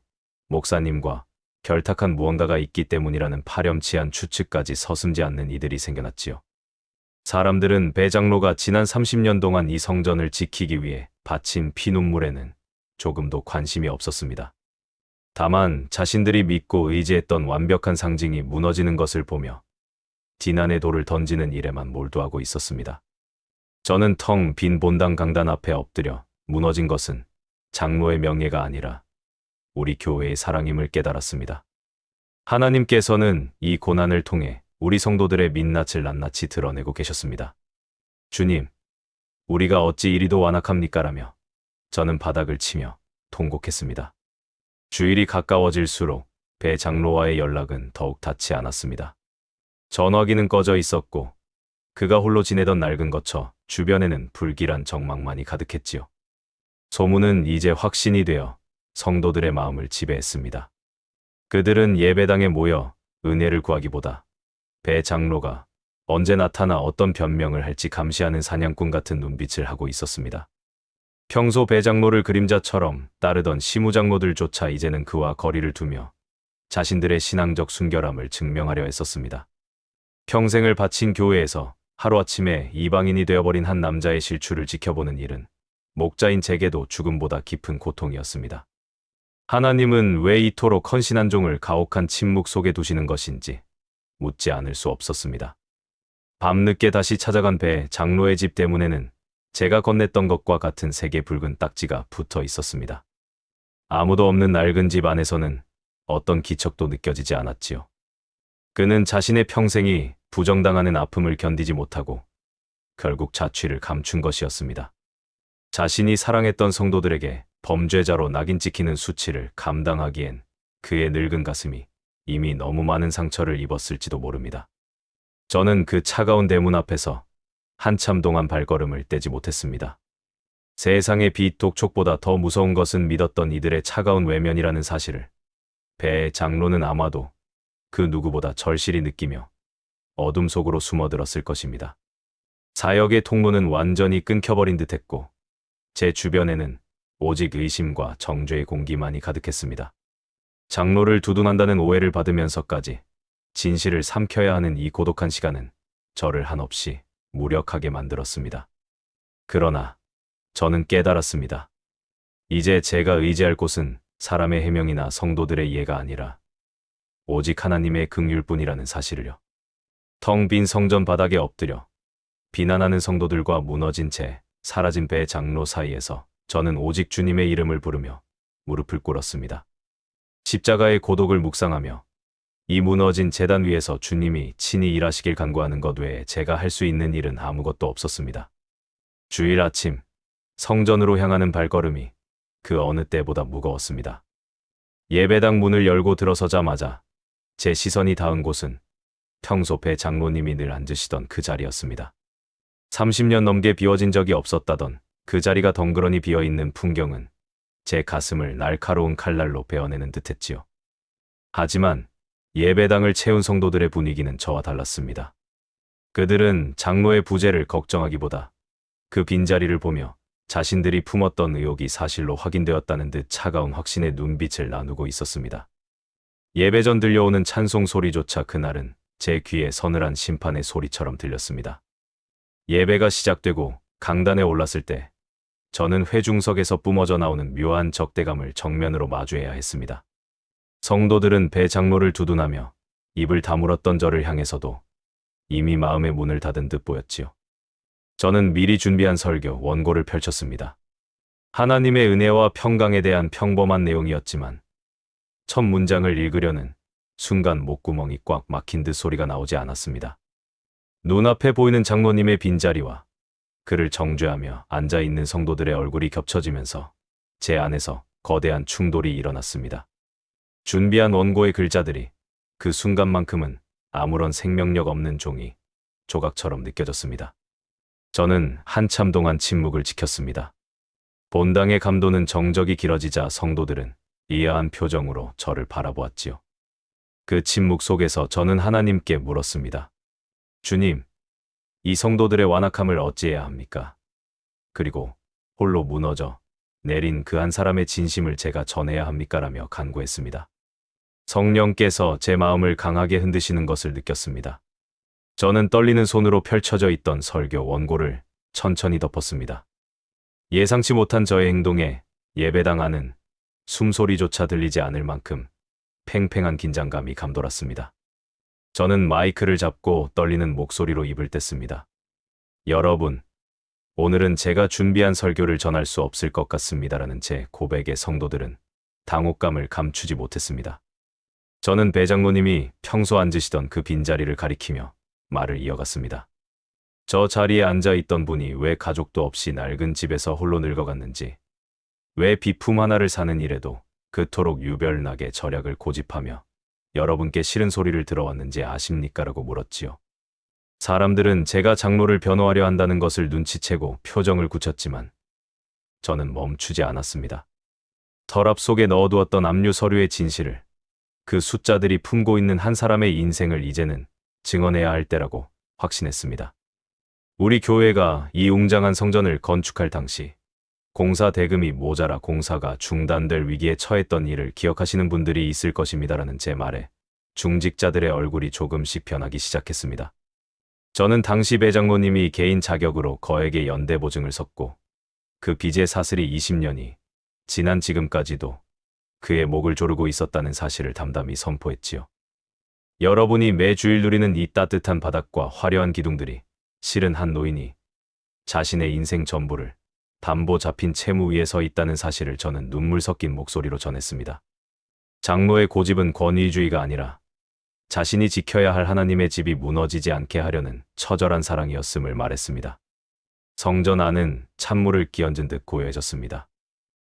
목사님과 결탁한 무언가가 있기 때문이라는 파렴치한 추측까지 서슴지 않는 이들이 생겨났지요. 사람들은 배 장로가 지난 30년 동안 이 성전을 지키기 위해 바친 피눈물에는 조금도 관심이 없었습니다. 다만 자신들이 믿고 의지했던 완벽한 상징이 무너지는 것을 보며 비난의 돌을 던지는 일에만 몰두하고 있었습니다. 저는 텅 빈 본당 강단 앞에 엎드려 무너진 것은 장로의 명예가 아니라 우리 교회의 사랑임을 깨달았습니다. 하나님께서는 이 고난을 통해 우리 성도들의 민낯을 낱낱이 드러내고 계셨습니다. 주님, 우리가 어찌 이리도 완악합니까라며 저는 바닥을 치며 통곡했습니다. 주일이 가까워질수록 배 장로와의 연락은 더욱 닿지 않았습니다. 전화기는 꺼져 있었고 그가 홀로 지내던 낡은 거처 주변에는 불길한 정막만이 가득했지요. 소문은 이제 확신이 되어 성도들의 마음을 지배했습니다. 그들은 예배당에 모여 은혜를 구하기보다 배 장로가 언제 나타나 어떤 변명을 할지 감시하는 사냥꾼 같은 눈빛을 하고 있었습니다. 평소 배 장로를 그림자처럼 따르던 시무 장로들조차 이제는 그와 거리를 두며 자신들의 신앙적 순결함을 증명하려 했었습니다. 평생을 바친 교회에서 하루아침에 이방인이 되어버린 한 남자의 실추를 지켜보는 일은 목자인 제게도 죽음보다 깊은 고통이었습니다. 하나님은 왜 이토록 헌신한 종을 가혹한 침묵 속에 두시는 것인지 묻지 않을 수 없었습니다. 밤늦게 다시 찾아간 배 장로의 집 대문에는 제가 건넸던 것과 같은 3개 붉은 딱지가 붙어 있었습니다. 아무도 없는 낡은 집 안에서는 어떤 기척도 느껴지지 않았지요. 그는 자신의 평생이 부정당하는 아픔을 견디지 못하고 결국 자취를 감춘 것이었습니다. 자신이 사랑했던 성도들에게 범죄자로 낙인 찍히는 수치를 감당하기엔 그의 늙은 가슴이 이미 너무 많은 상처를 입었을지도 모릅니다. 저는 그 차가운 대문 앞에서 한참 동안 발걸음을 떼지 못했습니다. 세상의 빛 독촉보다 더 무서운 것은 믿었던 이들의 차가운 외면이라는 사실을 배 장로는 아마도 그 누구보다 절실히 느끼며 어둠 속으로 숨어들었을 것입니다. 사역의 통로는 완전히 끊겨버린 듯했고 제 주변에는 오직 의심과 정죄의 공기만이 가득했습니다. 장로를 두둔한다는 오해를 받으면서까지 진실을 삼켜야 하는 이 고독한 시간은 저를 한없이 무력하게 만들었습니다. 그러나 저는 깨달았습니다. 이제 제가 의지할 곳은 사람의 해명이나 성도들의 이해가 아니라 오직 하나님의 긍휼뿐이라는 사실을요. 텅 빈 성전 바닥에 엎드려 비난하는 성도들과 무너진 채 사라진 배 장로 사이에서 저는 오직 주님의 이름을 부르며 무릎을 꿇었습니다. 십자가의 고독을 묵상하며 이 무너진 제단 위에서 주님이 친히 일하시길 간구하는 것 외에 제가 할 수 있는 일은 아무것도 없었습니다. 주일 아침 성전으로 향하는 발걸음이 그 어느 때보다 무거웠습니다. 예배당 문을 열고 들어서자마자 제 시선이 닿은 곳은 평소 배 장로님이 늘 앉으시던 그 자리였습니다. 30년 넘게 비워진 적이 없었다던 그 자리가 덩그러니 비어있는 풍경은 제 가슴을 날카로운 칼날로 베어내는 듯했지요. 하지만 예배당을 채운 성도들의 분위기는 저와 달랐습니다. 그들은 장로의 부재를 걱정하기보다 그 빈자리를 보며 자신들이 품었던 의혹이 사실로 확인되었다는 듯 차가운 확신의 눈빛을 나누고 있었습니다. 예배 전 들려오는 찬송 소리조차 그날은 제 귀에 서늘한 심판의 소리처럼 들렸습니다. 예배가 시작되고 강단에 올랐을 때 저는 회중석에서 뿜어져 나오는 묘한 적대감을 정면으로 마주해야 했습니다. 성도들은 배 장로를 두둔하며 입을 다물었던 저를 향해서도 이미 마음의 문을 닫은 듯 보였지요. 저는 미리 준비한 설교 원고를 펼쳤습니다. 하나님의 은혜와 평강에 대한 평범한 내용이었지만 첫 문장을 읽으려는 순간 목구멍이 꽉 막힌 듯 소리가 나오지 않았습니다. 눈앞에 보이는 장로님의 빈자리와 그를 정죄하며 앉아있는 성도들의 얼굴이 겹쳐지면서 제 안에서 거대한 충돌이 일어났습니다. 준비한 원고의 글자들이 그 순간만큼은 아무런 생명력 없는 종이 조각처럼 느껴졌습니다. 저는 한참 동안 침묵을 지켰습니다. 본당의 감도는 정적이 길어지자 성도들은 이해한 표정으로 저를 바라보았지요. 그 침묵 속에서 저는 하나님께 물었습니다. 주님, 이 성도들의 완악함을 어찌해야 합니까? 그리고 홀로 무너져 내린 그 한 사람의 진심을 제가 전해야 합니까? 라며 간구했습니다. 성령께서 제 마음을 강하게 흔드시는 것을 느꼈습니다. 저는 떨리는 손으로 펼쳐져 있던 설교 원고를 천천히 덮었습니다. 예상치 못한 저의 행동에 예배당 안은 숨소리조차 들리지 않을 만큼 팽팽한 긴장감이 감돌았습니다. 저는 마이크를 잡고 떨리는 목소리로 입을 뗐습니다. 여러분, 오늘은 제가 준비한 설교를 전할 수 없을 것 같습니다라는 제 고백에 성도들은 당혹감을 감추지 못했습니다. 저는 배 장로님이 평소 앉으시던 그 빈자리를 가리키며 말을 이어갔습니다. 저 자리에 앉아 있던 분이 왜 가족도 없이 낡은 집에서 홀로 늙어갔는지, 왜 비품 하나를 사는 일에도 그토록 유별나게 절약을 고집하며 여러분께 싫은 소리를 들어왔는지 아십니까? 라고 물었지요. 사람들은 제가 장로를 변호하려 한다는 것을 눈치채고 표정을 굳혔지만 저는 멈추지 않았습니다. 서랍 속에 넣어두었던 압류 서류의 진실을, 그 숫자들이 품고 있는 한 사람의 인생을 이제는 증언해야 할 때라고 확신했습니다. 우리 교회가 이 웅장한 성전을 건축할 당시 공사 대금이 모자라 공사가 중단될 위기에 처했던 일을 기억하시는 분들이 있을 것입니다라는 제 말에 중직자들의 얼굴이 조금씩 변하기 시작했습니다. 저는 당시 배 장로님이 개인 자격으로 거액의 연대 보증을 섰고 그 빚의 사슬이 20년이 지난 지금까지도 그의 목을 조르고 있었다는 사실을 담담히 선포했지요. 여러분이 매주일 누리는 이 따뜻한 바닥과 화려한 기둥들이 실은 한 노인이 자신의 인생 전부를 담보 잡힌 채무 위에 서 있다는 사실을 저는 눈물 섞인 목소리로 전했습니다. 장로의 고집은 권위주의가 아니라 자신이 지켜야 할 하나님의 집이 무너지지 않게 하려는 처절한 사랑이었음을 말했습니다. 성전 안은 찬물을 끼얹은 듯 고요해졌습니다.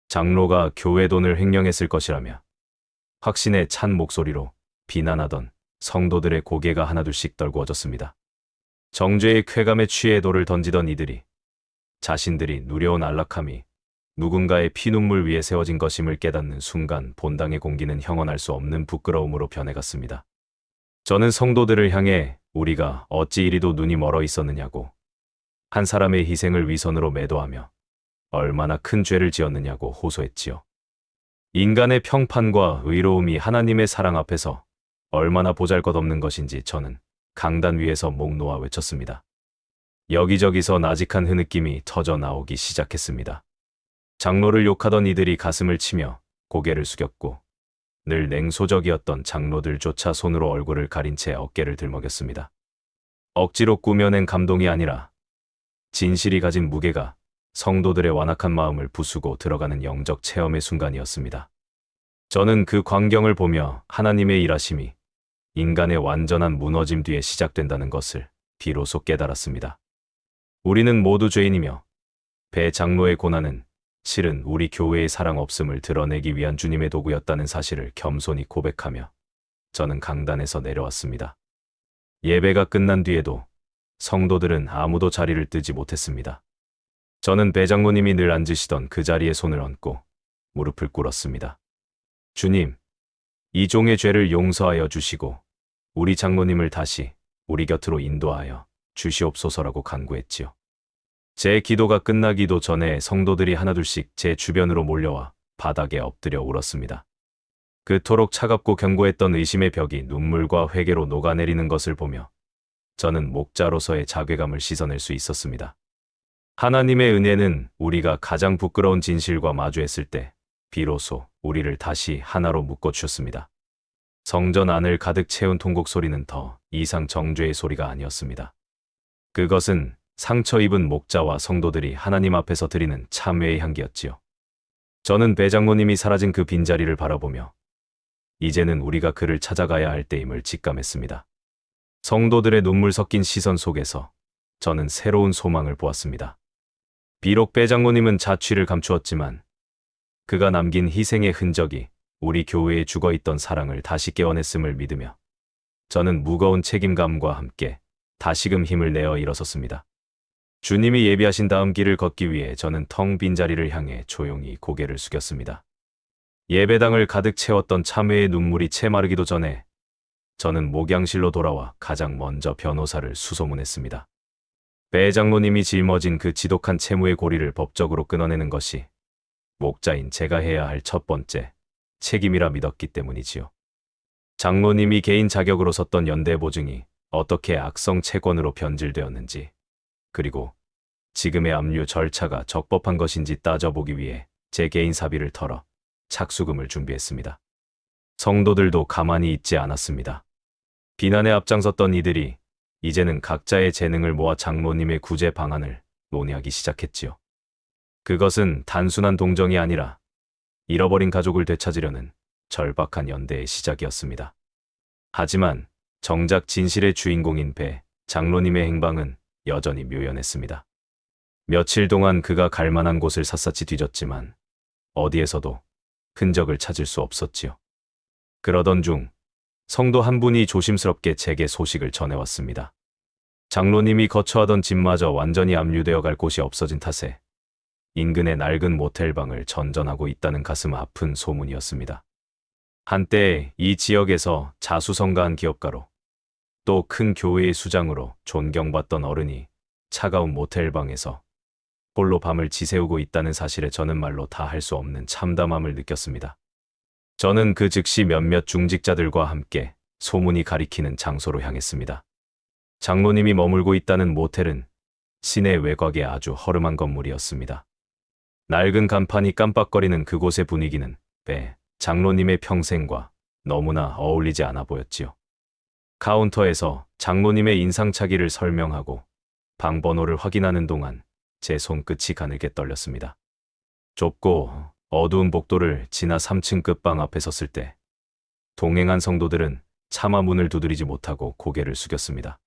장로가 교회 돈을 횡령했을 것이라며 확신에 찬 목소리로 비난하던 성도들의 고개가 하나둘씩 떨구어졌습니다. 정죄의 쾌감에 취해 돌을 던지던 이들이 자신들이 누려온 안락함이 누군가의 피눈물 위에 세워진 것임을 깨닫는 순간 본당의 공기는 형언할 수 없는 부끄러움으로 변해갔습니다. 저는 성도들을 향해 우리가 어찌 이리도 눈이 멀어 있었느냐고, 한 사람의 희생을 위선으로 매도하며 얼마나 큰 죄를 지었느냐고 호소했지요. 인간의 평판과 의로움이 하나님의 사랑 앞에서 얼마나 보잘것없는 것인지 저는 강단 위에서 목 놓아 외쳤습니다. 여기저기서 나직한 흐느낌이 터져 나오기 시작했습니다. 장로를 욕하던 이들이 가슴을 치며 고개를 숙였고 늘 냉소적이었던 장로들조차 손으로 얼굴을 가린 채 어깨를 들먹였습니다. 억지로 꾸며낸 감동이 아니라 진실이 가진 무게가 성도들의 완악한 마음을 부수고 들어가는 영적 체험의 순간이었습니다. 저는 그 광경을 보며 하나님의 일하심이 인간의 완전한 무너짐 뒤에 시작된다는 것을 비로소 깨달았습니다. 우리는 모두 죄인이며 배 장로의 고난은 실은 우리 교회의 사랑 없음을 드러내기 위한 주님의 도구였다는 사실을 겸손히 고백하며 저는 강단에서 내려왔습니다. 예배가 끝난 뒤에도 성도들은 아무도 자리를 뜨지 못했습니다. 저는 배 장로님이 늘 앉으시던 그 자리에 손을 얹고 무릎을 꿇었습니다. 주님, 이 종의 죄를 용서하여 주시고 우리 장로님을 다시 우리 곁으로 인도하여 주시옵소서라고 간구했지요. 제 기도가 끝나기도 전에 성도들이 하나둘씩 제 주변으로 몰려와 바닥에 엎드려 울었습니다. 그토록 차갑고 견고했던 의심의 벽이 눈물과 회개로 녹아내리는 것을 보며 저는 목자로서의 자괴감을 씻어낼 수 있었습니다. 하나님의 은혜는 우리가 가장 부끄러운 진실과 마주했을 때 비로소 우리를 다시 하나로 묶어주셨습니다. 성전 안을 가득 채운 통곡 소리는 더 이상 정죄의 소리가 아니었습니다. 그것은 상처 입은 목자와 성도들이 하나님 앞에서 드리는 참회의 향기였지요. 저는 배 장로님이 사라진 그 빈자리를 바라보며 이제는 우리가 그를 찾아가야 할 때임을 직감했습니다. 성도들의 눈물 섞인 시선 속에서 저는 새로운 소망을 보았습니다. 비록 배 장로님은 자취를 감추었지만 그가 남긴 희생의 흔적이 우리 교회에 죽어있던 사랑을 다시 깨워냈음을 믿으며 저는 무거운 책임감과 함께 다시금 힘을 내어 일어섰습니다. 주님이 예비하신 다음 길을 걷기 위해 저는 텅 빈 자리를 향해 조용히 고개를 숙였습니다. 예배당을 가득 채웠던 참회의 눈물이 채 마르기도 전에 저는 목양실로 돌아와 가장 먼저 변호사를 수소문했습니다. 배 장로님이 짊어진 그 지독한 채무의 고리를 법적으로 끊어내는 것이 목자인 제가 해야 할 첫 번째 책임이라 믿었기 때문이지요. 장로님이 개인 자격으로 섰던 연대 보증이 어떻게 악성 채권으로 변질되었는지, 그리고 지금의 압류 절차가 적법한 것인지 따져보기 위해 제 개인 사비를 털어 착수금을 준비했습니다. 성도들도 가만히 있지 않았습니다. 비난에 앞장섰던 이들이 이제는 각자의 재능을 모아 장로님의 구제 방안을 논의하기 시작했지요. 그것은 단순한 동정이 아니라 잃어버린 가족을 되찾으려는 절박한 연대의 시작이었습니다. 하지만 정작 진실의 주인공인 배 장로님의 행방은 여전히 묘연했습니다. 며칠 동안 그가 갈 만한 곳을 샅샅이 뒤졌지만 어디에서도 흔적을 찾을 수 없었지요. 그러던 중 성도 한 분이 조심스럽게 제게 소식을 전해왔습니다. 장로님이 거처하던 집마저 완전히 압류되어 갈 곳이 없어진 탓에 인근의 낡은 모텔방을 전전하고 있다는 가슴 아픈 소문이었습니다. 한때 이 지역에서 자수성가한 기업가로 또 큰 교회의 수장으로 존경받던 어른이 차가운 모텔방에서 홀로 밤을 지새우고 있다는 사실에 저는 말로 다 할 수 없는 참담함을 느꼈습니다. 저는 그 즉시 몇몇 중직자들과 함께 소문이 가리키는 장소로 향했습니다. 장로님이 머물고 있다는 모텔은 시내 외곽의 아주 허름한 건물이었습니다. 낡은 간판이 깜빡거리는 그곳의 분위기는 배 장로님의 평생과 너무나 어울리지 않아 보였지요. 카운터에서 장로님의 인상착의를 설명하고 방 번호를 확인하는 동안 제 손끝이 가늘게 떨렸습니다. 좁고 어두운 복도를 지나 3층 끝방 앞에 섰을 때 동행한 성도들은 차마 문을 두드리지 못하고 고개를 숙였습니다.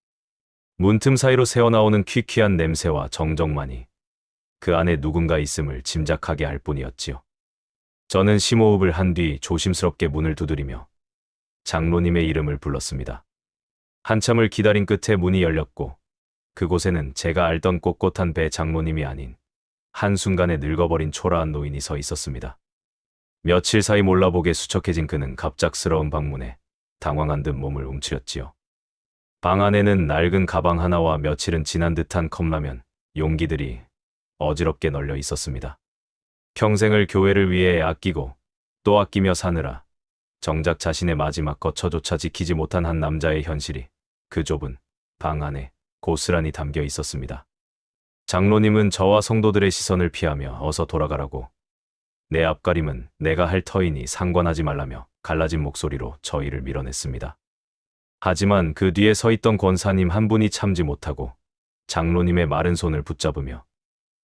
문틈 사이로 새어나오는 퀴퀴한 냄새와 정적만이 그 안에 누군가 있음을 짐작하게 할 뿐이었지요. 저는 심호흡을 한 뒤 조심스럽게 문을 두드리며 장로님의 이름을 불렀습니다. 한참을 기다린 끝에 문이 열렸고 그곳에는 제가 알던 꼿꼿한 배 장로님이 아닌 한순간에 늙어버린 초라한 노인이 서 있었습니다. 며칠 사이 몰라보게 수척해진 그는 갑작스러운 방문에 당황한 듯 몸을 움츠렸지요. 방 안에는 낡은 가방 하나와 며칠은 지난 듯한 컵라면, 용기들이 어지럽게 널려 있었습니다. 평생을 교회를 위해 아끼고 또 아끼며 사느라 정작 자신의 마지막 거처조차 지키지 못한 한 남자의 현실이 그 좁은 방 안에 고스란히 담겨 있었습니다. 장로님은 저와 성도들의 시선을 피하며 어서 돌아가라고, 내 앞가림은 내가 할 터이니 상관하지 말라며 갈라진 목소리로 저희를 밀어냈습니다. 하지만 그 뒤에 서 있던 권사님 한 분이 참지 못하고 장로님의 마른 손을 붙잡으며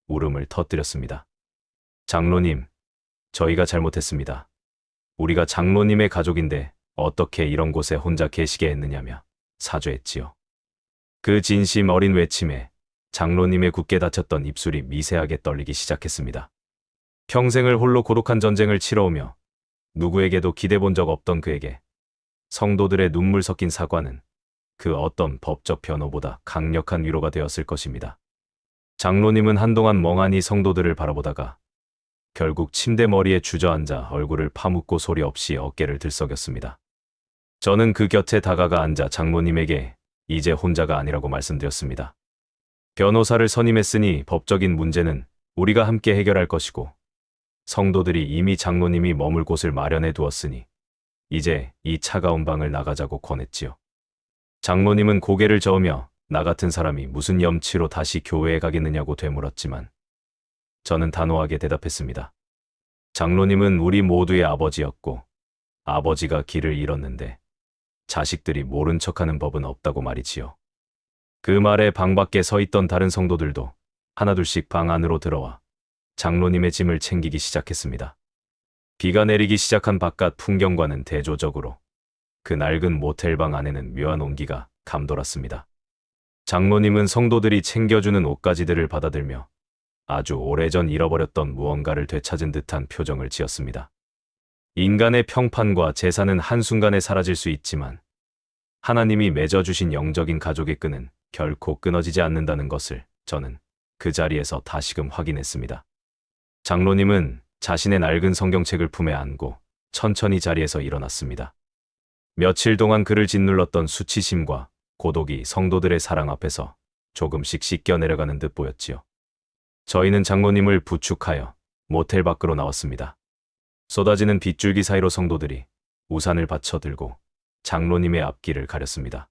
울음을 터뜨렸습니다. 장로님, 저희가 잘못했습니다. 우리가 장로님의 가족인데 어떻게 이런 곳에 혼자 계시게 했느냐며 사죄했지요. 그 진심 어린 외침에 장로님의 굳게 닫혔던 입술이 미세하게 떨리기 시작했습니다. 평생을 홀로 고독한 전쟁을 치러오며 누구에게도 기대본 적 없던 그에게 성도들의 눈물 섞인 사과는 그 어떤 법적 변호보다 강력한 위로가 되었을 것입니다. 장로님은 한동안 멍하니 성도들을 바라보다가 결국 침대 머리에 주저앉아 얼굴을 파묻고 소리 없이 어깨를 들썩였습니다. 저는 그 곁에 다가가 앉아 장로님에게 이제 혼자가 아니라고 말씀드렸습니다. 변호사를 선임했으니 법적인 문제는 우리가 함께 해결할 것이고 성도들이 이미 장로님이 머물 곳을 마련해 두었으니 이제 이 차가운 방을 나가자고 권했지요. 장로님은 고개를 저으며 나 같은 사람이 무슨 염치로 다시 교회에 가겠느냐고 되물었지만 저는 단호하게 대답했습니다. 장로님은 우리 모두의 아버지였고 아버지가 길을 잃었는데 자식들이 모른 척하는 법은 없다고 말이지요. 그 말에 방 밖에 서 있던 다른 성도들도 하나둘씩 방 안으로 들어와 장로님의 짐을 챙기기 시작했습니다. 비가 내리기 시작한 바깥 풍경과는 대조적으로 그 낡은 모텔방 안에는 묘한 온기가 감돌았습니다. 장로님은 성도들이 챙겨주는 옷가지들을 받아들며 아주 오래전 잃어버렸던 무언가를 되찾은 듯한 표정을 지었습니다. 인간의 평판과 재산은 한순간에 사라질 수 있지만 하나님이 맺어주신 영적인 가족의 끈은 결코 끊어지지 않는다는 것을 저는 그 자리에서 다시금 확인했습니다. 장로님은 자신의 낡은 성경책을 품에 안고 천천히 자리에서 일어났습니다. 며칠 동안 그를 짓눌렀던 수치심과 고독이 성도들의 사랑 앞에서 조금씩 씻겨 내려가는 듯 보였지요. 저희는 장로님을 부축하여 모텔 밖으로 나왔습니다. 쏟아지는 빗줄기 사이로 성도들이 우산을 받쳐 들고 장로님의 앞길을 가렸습니다.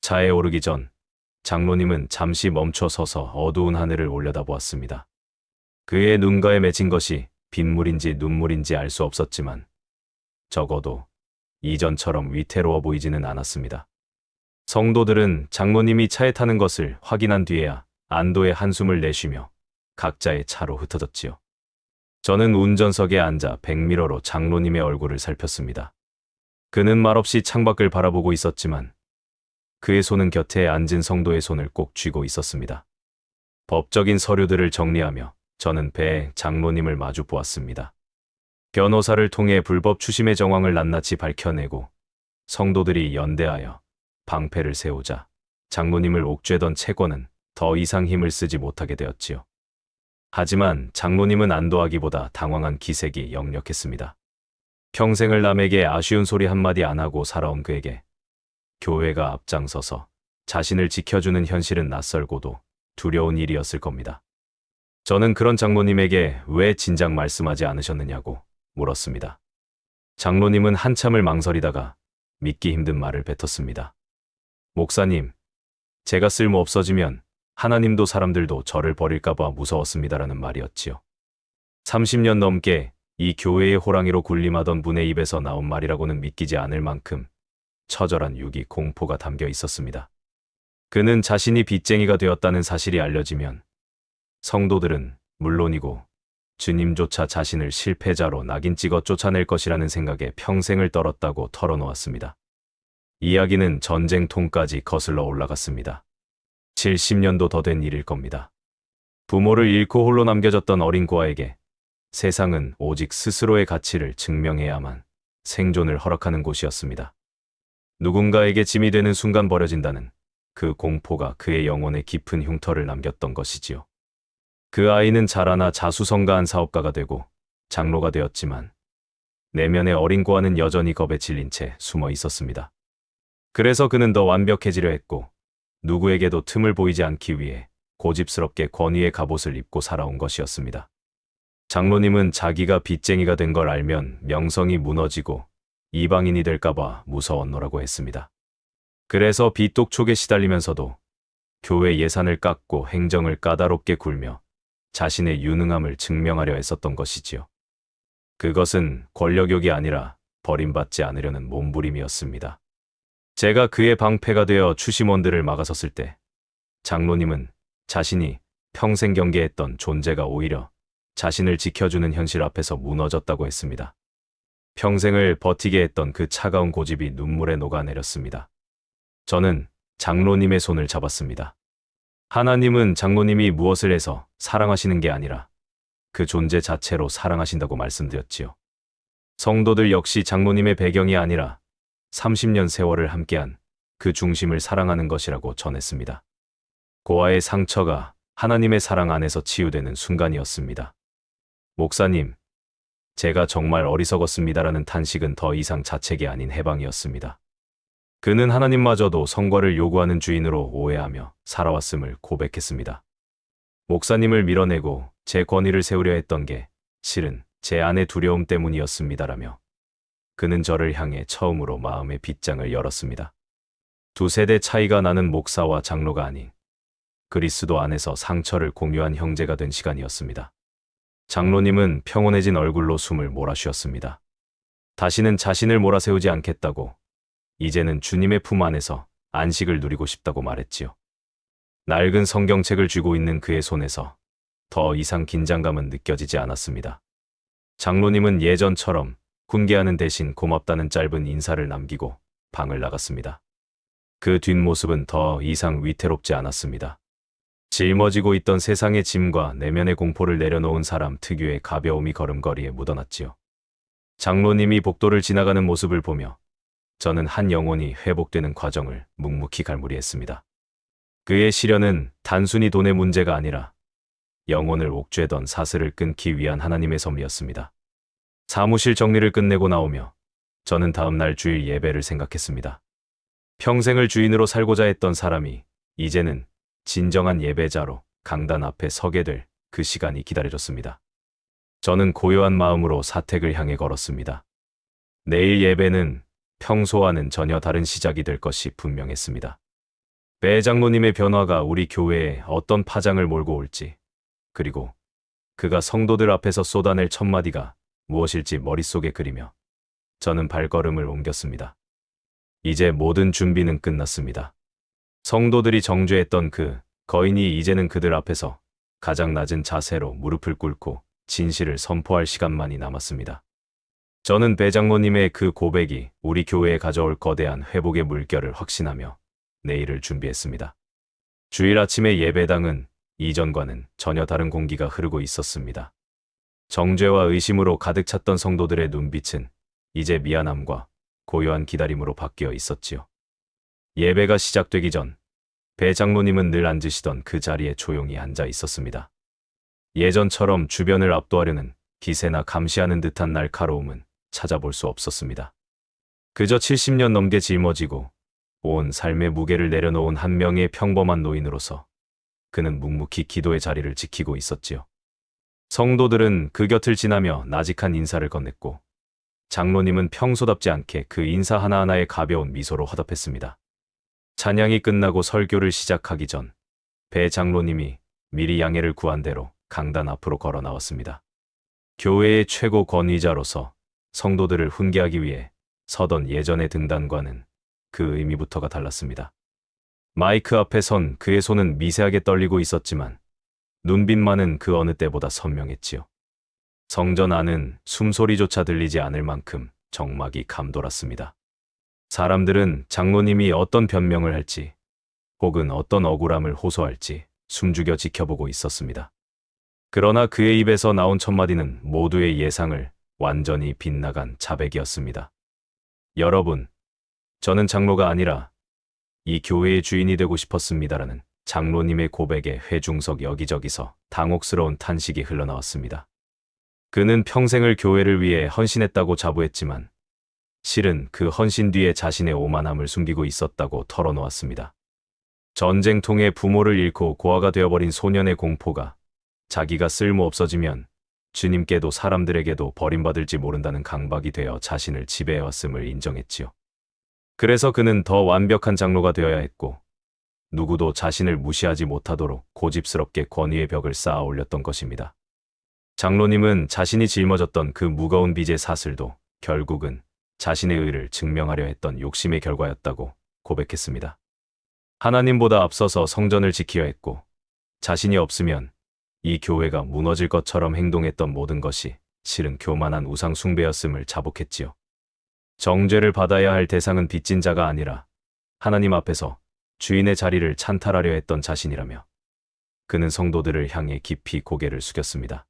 차에 오르기 전 장로님은 잠시 멈춰 서서 어두운 하늘을 올려다보았습니다. 그의 눈가에 맺힌 것이 빗물인지 눈물인지 알 수 없었지만 적어도 이전처럼 위태로워 보이지는 않았습니다. 성도들은 장로님이 차에 타는 것을 확인한 뒤에야 안도의 한숨을 내쉬며 각자의 차로 흩어졌지요. 저는 운전석에 앉아 백미러로 장로님의 얼굴을 살폈습니다. 그는 말없이 창밖을 바라보고 있었지만 그의 손은 곁에 앉은 성도의 손을 꼭 쥐고 있었습니다. 법적인 서류들을 정리하며 저는 배에 장로님을 마주 보았습니다. 변호사를 통해 불법 추심의 정황을 낱낱이 밝혀내고 성도들이 연대하여 방패를 세우자 장로님을 옥죄던 채권은 더 이상 힘을 쓰지 못하게 되었지요. 하지만 장로님은 안도하기보다 당황한 기색이 역력했습니다. 평생을 남에게 아쉬운 소리 한마디 안 하고 살아온 그에게 교회가 앞장서서 자신을 지켜주는 현실은 낯설고도 두려운 일이었을 겁니다. 저는 그런 장로님에게 왜 진작 말씀하지 않으셨느냐고 물었습니다. 장로님은 한참을 망설이다가 믿기 힘든 말을 뱉었습니다. 목사님, 제가 쓸모 없어지면 하나님도 사람들도 저를 버릴까봐 무서웠습니다라는 말이었지요. 30년 넘게 이 교회의 호랑이로 군림하던 분의 입에서 나온 말이라고는 믿기지 않을 만큼 처절한 유기 공포가 담겨 있었습니다. 그는 자신이 빚쟁이가 되었다는 사실이 알려지면 성도들은 물론이고 주님조차 자신을 실패자로 낙인 찍어 쫓아낼 것이라는 생각에 평생을 떨었다고 털어놓았습니다. 이야기는 전쟁통까지 거슬러 올라갔습니다. 70년도 더 된 일일 겁니다. 부모를 잃고 홀로 남겨졌던 어린 고아에게 세상은 오직 스스로의 가치를 증명해야만 생존을 허락하는 곳이었습니다. 누군가에게 짐이 되는 순간 버려진다는 그 공포가 그의 영혼에 깊은 흉터를 남겼던 것이지요. 그 아이는 자라나 자수성가한 사업가가 되고 장로가 되었지만 내면의 어린 고아는 여전히 겁에 질린 채 숨어 있었습니다. 그래서 그는 더 완벽해지려 했고 누구에게도 틈을 보이지 않기 위해 고집스럽게 권위의 갑옷을 입고 살아온 것이었습니다. 장로님은 자기가 빚쟁이가 된 걸 알면 명성이 무너지고 이방인이 될까봐 무서웠노라고 했습니다. 그래서 빚독촉에 시달리면서도 교회 예산을 깎고 행정을 까다롭게 굴며 자신의 유능함을 증명하려 했었던 것이지요. 그것은 권력욕이 아니라 버림받지 않으려는 몸부림이었습니다. 제가 그의 방패가 되어 추심원들을 막아섰을 때 장로님은 자신이 평생 경계했던 존재가 오히려 자신을 지켜주는 현실 앞에서 무너졌다고 했습니다. 평생을 버티게 했던 그 차가운 고집이 눈물에 녹아내렸습니다. 저는 장로님의 손을 잡았습니다. 하나님은 장로님이 무엇을 해서 사랑하시는 게 아니라 그 존재 자체로 사랑하신다고 말씀드렸지요. 성도들 역시 장로님의 배경이 아니라 30년 세월을 함께한 그 중심을 사랑하는 것이라고 전했습니다. 고아의 상처가 하나님의 사랑 안에서 치유되는 순간이었습니다. 목사님, 제가 정말 어리석었습니다라는 탄식은 더 이상 자책이 아닌 해방이었습니다. 그는 하나님마저도 성과를 요구하는 주인으로 오해하며 살아왔음을 고백했습니다. 목사님을 밀어내고 제 권위를 세우려 했던 게 실은 제 안의 두려움 때문이었습니다라며 그는 저를 향해 처음으로 마음의 빗장을 열었습니다. 두 세대 차이가 나는 목사와 장로가 아닌 그리스도 안에서 상처를 공유한 형제가 된 시간이었습니다. 장로님은 평온해진 얼굴로 숨을 몰아쉬었습니다. 다시는 자신을 몰아세우지 않겠다고, 이제는 주님의 품 안에서 안식을 누리고 싶다고 말했지요. 낡은 성경책을 쥐고 있는 그의 손에서 더 이상 긴장감은 느껴지지 않았습니다. 장로님은 예전처럼 훈계하는 대신 고맙다는 짧은 인사를 남기고 방을 나갔습니다. 그 뒷모습은 더 이상 위태롭지 않았습니다. 짊어지고 있던 세상의 짐과 내면의 공포를 내려놓은 사람 특유의 가벼움이 걸음걸이에 묻어났지요. 장로님이 복도를 지나가는 모습을 보며 저는 한 영혼이 회복되는 과정을 묵묵히 갈무리했습니다. 그의 시련은 단순히 돈의 문제가 아니라 영혼을 옥죄던 사슬을 끊기 위한 하나님의 섭리였습니다. 사무실 정리를 끝내고 나오며 저는 다음 날 주일 예배를 생각했습니다. 평생을 주인으로 살고자 했던 사람이 이제는 진정한 예배자로 강단 앞에 서게 될 그 시간이 기다려졌습니다. 저는 고요한 마음으로 사택을 향해 걸었습니다. 내일 예배는 평소와는 전혀 다른 시작이 될 것이 분명했습니다. 배 장로님의 변화가 우리 교회에 어떤 파장을 몰고 올지, 그리고 그가 성도들 앞에서 쏟아낼 첫마디가 무엇일지 머릿속에 그리며 저는 발걸음을 옮겼습니다. 이제 모든 준비는 끝났습니다. 성도들이 정죄했던 그 거인이 이제는 그들 앞에서 가장 낮은 자세로 무릎을 꿇고 진실을 선포할 시간만이 남았습니다. 저는 배장로님의 그 고백이 우리 교회에 가져올 거대한 회복의 물결을 확신하며 내일을 준비했습니다. 주일 아침의 예배당은 이전과는 전혀 다른 공기가 흐르고 있었습니다. 정죄와 의심으로 가득 찼던 성도들의 눈빛은 이제 미안함과 고요한 기다림으로 바뀌어 있었지요. 예배가 시작되기 전 배장로님은 늘 앉으시던 그 자리에 조용히 앉아 있었습니다. 예전처럼 주변을 압도하려는 기세나 감시하는 듯한 날카로움은 찾아볼 수 없었습니다. 그저 70년 넘게 짊어지고 온 삶의 무게를 내려놓은 한 명의 평범한 노인으로서 그는 묵묵히 기도의 자리를 지키고 있었지요. 성도들은 그 곁을 지나며 나직한 인사를 건넸고 장로님은 평소답지 않게 그 인사 하나하나에 가벼운 미소로 화답했습니다. 찬양이 끝나고 설교를 시작하기 전 배 장로님이 미리 양해를 구한 대로 강단 앞으로 걸어 나왔습니다. 교회의 최고 권위자로서 성도들을 훈계하기 위해 서던 예전의 등단과는 그 의미부터가 달랐습니다. 마이크 앞에 선 그의 손은 미세하게 떨리고 있었지만 눈빛만은 그 어느 때보다 선명했지요. 성전 안은 숨소리조차 들리지 않을 만큼 정막이 감돌았습니다. 사람들은 장로님이 어떤 변명을 할지 혹은 어떤 억울함을 호소할지 숨죽여 지켜보고 있었습니다. 그러나 그의 입에서 나온 첫마디는 모두의 예상을 완전히 빗나간 자백이었습니다. 여러분, 저는 장로가 아니라 이 교회의 주인이 되고 싶었습니다라는 장로님의 고백에 회중석 여기저기서 당혹스러운 탄식이 흘러나왔습니다. 그는 평생을 교회를 위해 헌신했다고 자부했지만 실은 그 헌신 뒤에 자신의 오만함을 숨기고 있었다고 털어놓았습니다. 전쟁통에 부모를 잃고 고아가 되어버린 소년의 공포가 자기가 쓸모 없어지면 주님께도 사람들에게도 버림받을지 모른다는 강박이 되어 자신을 지배해왔음을 인정했지요. 그래서 그는 더 완벽한 장로가 되어야 했고 누구도 자신을 무시하지 못하도록 고집스럽게 권위의 벽을 쌓아 올렸던 것입니다. 장로님은 자신이 짊어졌던 그 무거운 빚의 사슬도 결국은 자신의 의를 증명하려 했던 욕심의 결과였다고 고백했습니다. 하나님보다 앞서서 성전을 지키려 했고 자신이 없으면 이 교회가 무너질 것처럼 행동했던 모든 것이 실은 교만한 우상 숭배였음을 자복했지요. 정죄를 받아야 할 대상은 빚진 자가 아니라 하나님 앞에서 주인의 자리를 찬탈하려 했던 자신이라며 그는 성도들을 향해 깊이 고개를 숙였습니다.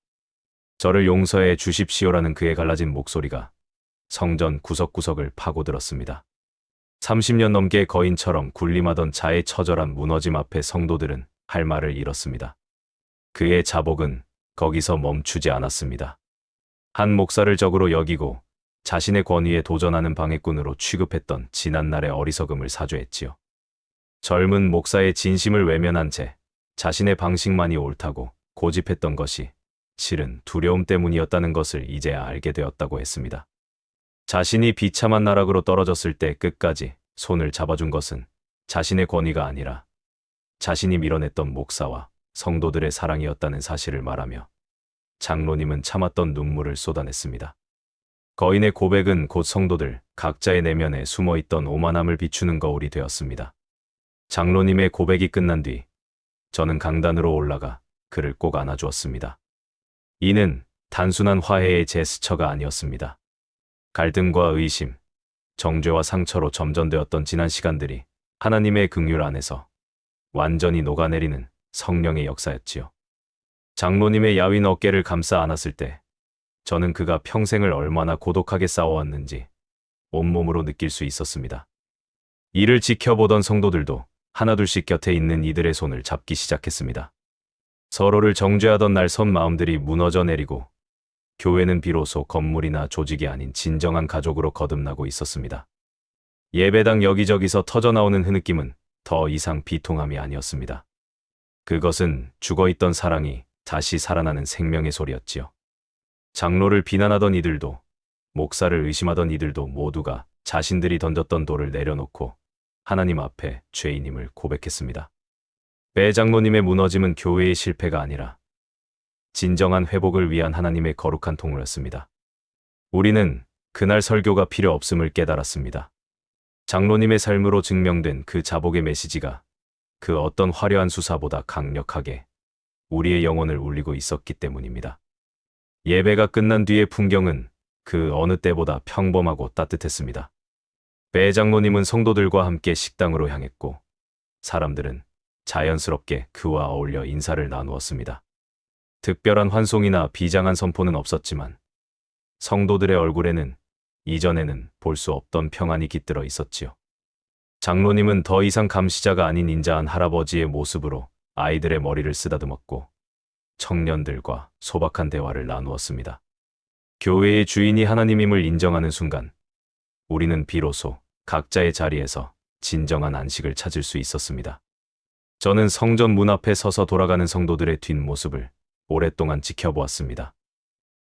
저를 용서해 주십시오라는 그의 갈라진 목소리가 성전 구석구석을 파고들었습니다. 30년 넘게 거인처럼 군림하던 자의 처절한 무너짐 앞에 성도들은 할 말을 잃었습니다. 그의 자복은 거기서 멈추지 않았습니다. 한 목사를 적으로 여기고 자신의 권위에 도전하는 방해꾼으로 취급했던 지난날의 어리석음을 사죄했지요. 젊은 목사의 진심을 외면한 채 자신의 방식만이 옳다고 고집했던 것이 실은 두려움 때문이었다는 것을 이제야 알게 되었다고 했습니다. 자신이 비참한 나락으로 떨어졌을 때 끝까지 손을 잡아준 것은 자신의 권위가 아니라 자신이 밀어냈던 목사와 성도들의 사랑이었다는 사실을 말하며 장로님은 참았던 눈물을 쏟아냈습니다. 거인의 고백은 곧 성도들 각자의 내면에 숨어있던 오만함을 비추는 거울이 되었습니다. 장로님의 고백이 끝난 뒤 저는 강단으로 올라가 그를 꼭 안아주었습니다. 이는 단순한 화해의 제스처가 아니었습니다. 갈등과 의심, 정죄와 상처로 점전되었던 지난 시간들이 하나님의 긍휼 안에서 완전히 녹아내리는 성령의 역사였지요. 장로님의 야윈 어깨를 감싸 안았을 때 저는 그가 평생을 얼마나 고독하게 싸워왔는지 온몸으로 느낄 수 있었습니다. 이를 지켜보던 성도들도 하나둘씩 곁에 있는 이들의 손을 잡기 시작했습니다. 서로를 정죄하던 날 선 마음들이 무너져 내리고 교회는 비로소 건물이나 조직이 아닌 진정한 가족으로 거듭나고 있었습니다. 예배당 여기저기서 터져나오는 흐느낌은 더 이상 비통함이 아니었습니다. 그것은 죽어있던 사랑이 다시 살아나는 생명의 소리였지요. 장로를 비난하던 이들도 목사를 의심하던 이들도 모두가 자신들이 던졌던 돌을 내려놓고 하나님 앞에 죄인임을 고백했습니다. 배 장로님의 무너짐은 교회의 실패가 아니라 진정한 회복을 위한 하나님의 거룩한 통로였습니다. 우리는 그날 설교가 필요 없음을 깨달았습니다. 장로님의 삶으로 증명된 그 자복의 메시지가 그 어떤 화려한 수사보다 강력하게 우리의 영혼을 울리고 있었기 때문입니다. 예배가 끝난 뒤의 풍경은 그 어느 때보다 평범하고 따뜻했습니다. 배 장로님은 성도들과 함께 식당으로 향했고 사람들은 자연스럽게 그와 어울려 인사를 나누었습니다. 특별한 환송이나 비장한 선포는 없었지만 성도들의 얼굴에는 이전에는 볼 수 없던 평안이 깃들어 있었지요. 장로님은 더 이상 감시자가 아닌 인자한 할아버지의 모습으로 아이들의 머리를 쓰다듬었고 청년들과 소박한 대화를 나누었습니다. 교회의 주인이 하나님임을 인정하는 순간 우리는 비로소 각자의 자리에서 진정한 안식을 찾을 수 있었습니다. 저는 성전 문 앞에 서서 돌아가는 성도들의 뒷모습을 오랫동안 지켜보았습니다.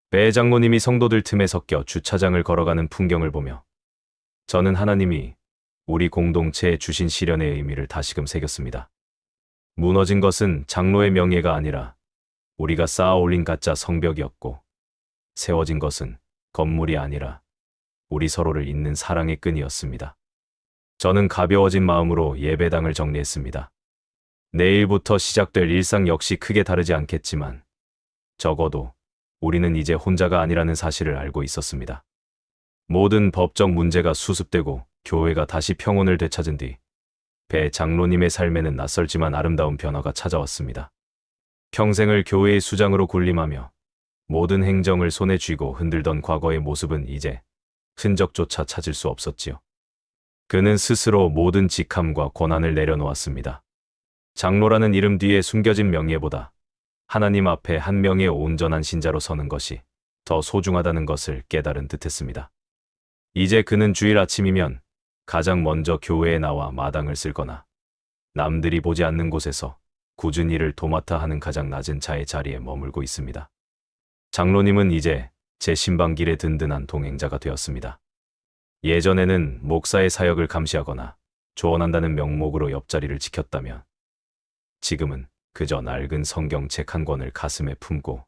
배 장로님이 성도들 틈에 섞여 주차장을 걸어가는 풍경을 보며 저는 하나님이 우리 공동체에 주신 시련의 의미를 다시금 새겼습니다. 무너진 것은 장로의 명예가 아니라 우리가 쌓아 올린 가짜 성벽이었고 세워진 것은 건물이 아니라 우리 서로를 잇는 사랑의 끈이었습니다. 저는 가벼워진 마음으로 예배당을 정리했습니다. 내일부터 시작될 일상 역시 크게 다르지 않겠지만 적어도 우리는 이제 혼자가 아니라는 사실을 알고 있었습니다. 모든 법적 문제가 수습되고 교회가 다시 평온을 되찾은 뒤 배 장로님의 삶에는 낯설지만 아름다운 변화가 찾아왔습니다. 평생을 교회의 수장으로 군림하며 모든 행정을 손에 쥐고 흔들던 과거의 모습은 이제 흔적조차 찾을 수 없었지요. 그는 스스로 모든 직함과 권한을 내려놓았습니다. 장로라는 이름 뒤에 숨겨진 명예보다 하나님 앞에 한 명의 온전한 신자로 서는 것이 더 소중하다는 것을 깨달은 듯했습니다. 이제 그는 주일 아침이면 가장 먼저 교회에 나와 마당을 쓸거나 남들이 보지 않는 곳에서 굳은 일을 도맡아 하는 가장 낮은 자의 자리에 머물고 있습니다. 장로님은 이제 제 신방길의 든든한 동행자가 되었습니다. 예전에는 목사의 사역을 감시하거나 조언한다는 명목으로 옆자리를 지켰다면 지금은 그저 낡은 성경책 한 권을 가슴에 품고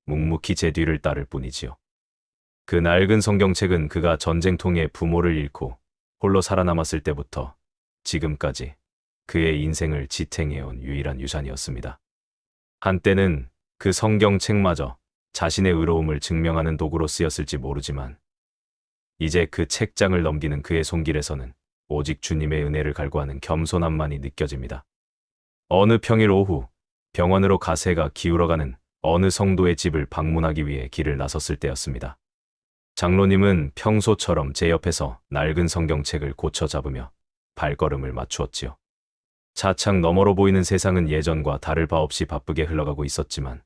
묵묵히 제 뒤를 따를 뿐이지요. 그 낡은 성경책은 그가 전쟁통에 부모를 잃고 홀로 살아남았을 때부터 지금까지 그의 인생을 지탱해온 유일한 유산이었습니다. 한때는 그 성경책마저 자신의 의로움을 증명하는 도구로 쓰였을지 모르지만 이제 그 책장을 넘기는 그의 손길에서는 오직 주님의 은혜를 갈구하는 겸손함만이 느껴집니다. 어느 평일 오후 병원으로 가세가 기울어가는 어느 성도의 집을 방문하기 위해 길을 나섰을 때였습니다. 장로님은 평소처럼 제 옆에서 낡은 성경책을 고쳐 잡으며 발걸음을 맞추었지요. 차창 너머로 보이는 세상은 예전과 다를 바 없이 바쁘게 흘러가고 있었지만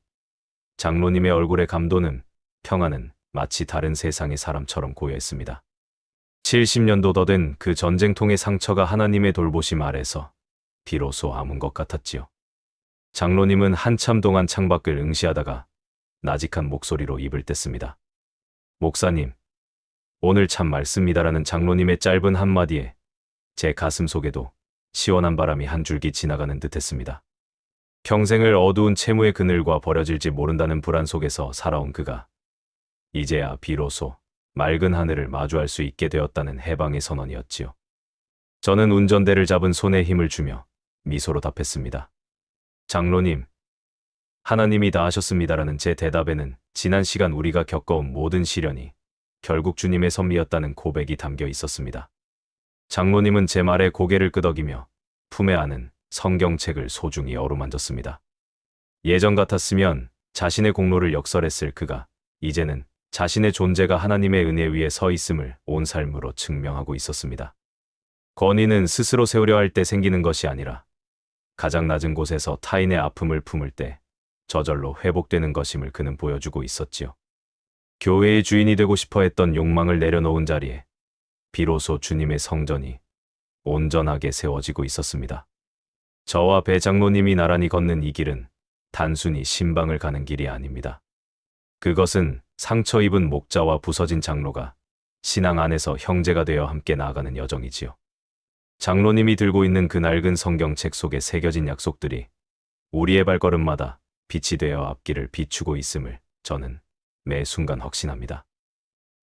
장로님의 얼굴의 감도는 평화는 마치 다른 세상의 사람처럼 고요했습니다. 70년도 더 된 그 전쟁통의 상처가 하나님의 돌보심 아래서 비로소 아문 것 같았지요. 장로님은 한참 동안 창밖을 응시하다가 나직한 목소리로 입을 뗐습니다. 목사님, 오늘 참 맑습니다라는 장로님의 짧은 한마디에 제 가슴 속에도 시원한 바람이 한 줄기 지나가는 듯했습니다. 평생을 어두운 채무의 그늘과 버려질지 모른다는 불안 속에서 살아온 그가 이제야 비로소 맑은 하늘을 마주할 수 있게 되었다는 해방의 선언이었지요. 저는 운전대를 잡은 손에 힘을 주며 미소로 답했습니다. 장로님, 하나님이 다 하셨습니다라는 제 대답에는 지난 시간 우리가 겪어온 모든 시련이 결국 주님의 섭리였다는 고백이 담겨 있었습니다. 장로님은 제 말에 고개를 끄덕이며 품에 안은 성경책을 소중히 어루만졌습니다. 예전 같았으면 자신의 공로를 역설했을 그가 이제는 자신의 존재가 하나님의 은혜 위에 서 있음을 온 삶으로 증명하고 있었습니다. 권위는 스스로 세우려 할 때 생기는 것이 아니라 가장 낮은 곳에서 타인의 아픔을 품을 때 저절로 회복되는 것임을 그는 보여주고 있었지요. 교회의 주인이 되고 싶어 했던 욕망을 내려놓은 자리에 비로소 주님의 성전이 온전하게 세워지고 있었습니다. 저와 배 장로님이 나란히 걷는 이 길은 단순히 신방을 가는 길이 아닙니다. 그것은 상처 입은 목자와 부서진 장로가 신앙 안에서 형제가 되어 함께 나아가는 여정이지요. 장로님이 들고 있는 그 낡은 성경책 속에 새겨진 약속들이 우리의 발걸음마다 빛이 되어 앞길을 비추고 있음을 저는 매 순간 확신합니다.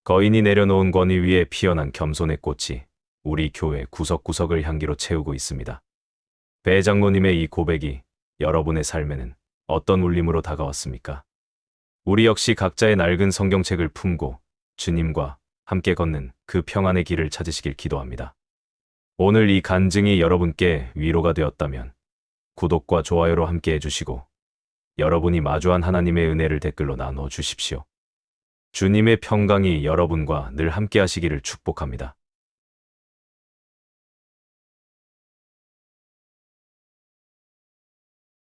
거인이 내려놓은 권위 위에 피어난 겸손의 꽃이 우리 교회 구석구석을 향기로 채우고 있습니다. 배 장로님의 이 고백이 여러분의 삶에는 어떤 울림으로 다가왔습니까? 우리 역시 각자의 낡은 성경책을 품고 주님과 함께 걷는 그 평안의 길을 찾으시길 기도합니다. 오늘 이 간증이 여러분께 위로가 되었다면 구독과 좋아요로 함께 해주시고 여러분이 마주한 하나님의 은혜를 댓글로 나눠 주십시오. 주님의 평강이 여러분과 늘 함께 하시기를 축복합니다.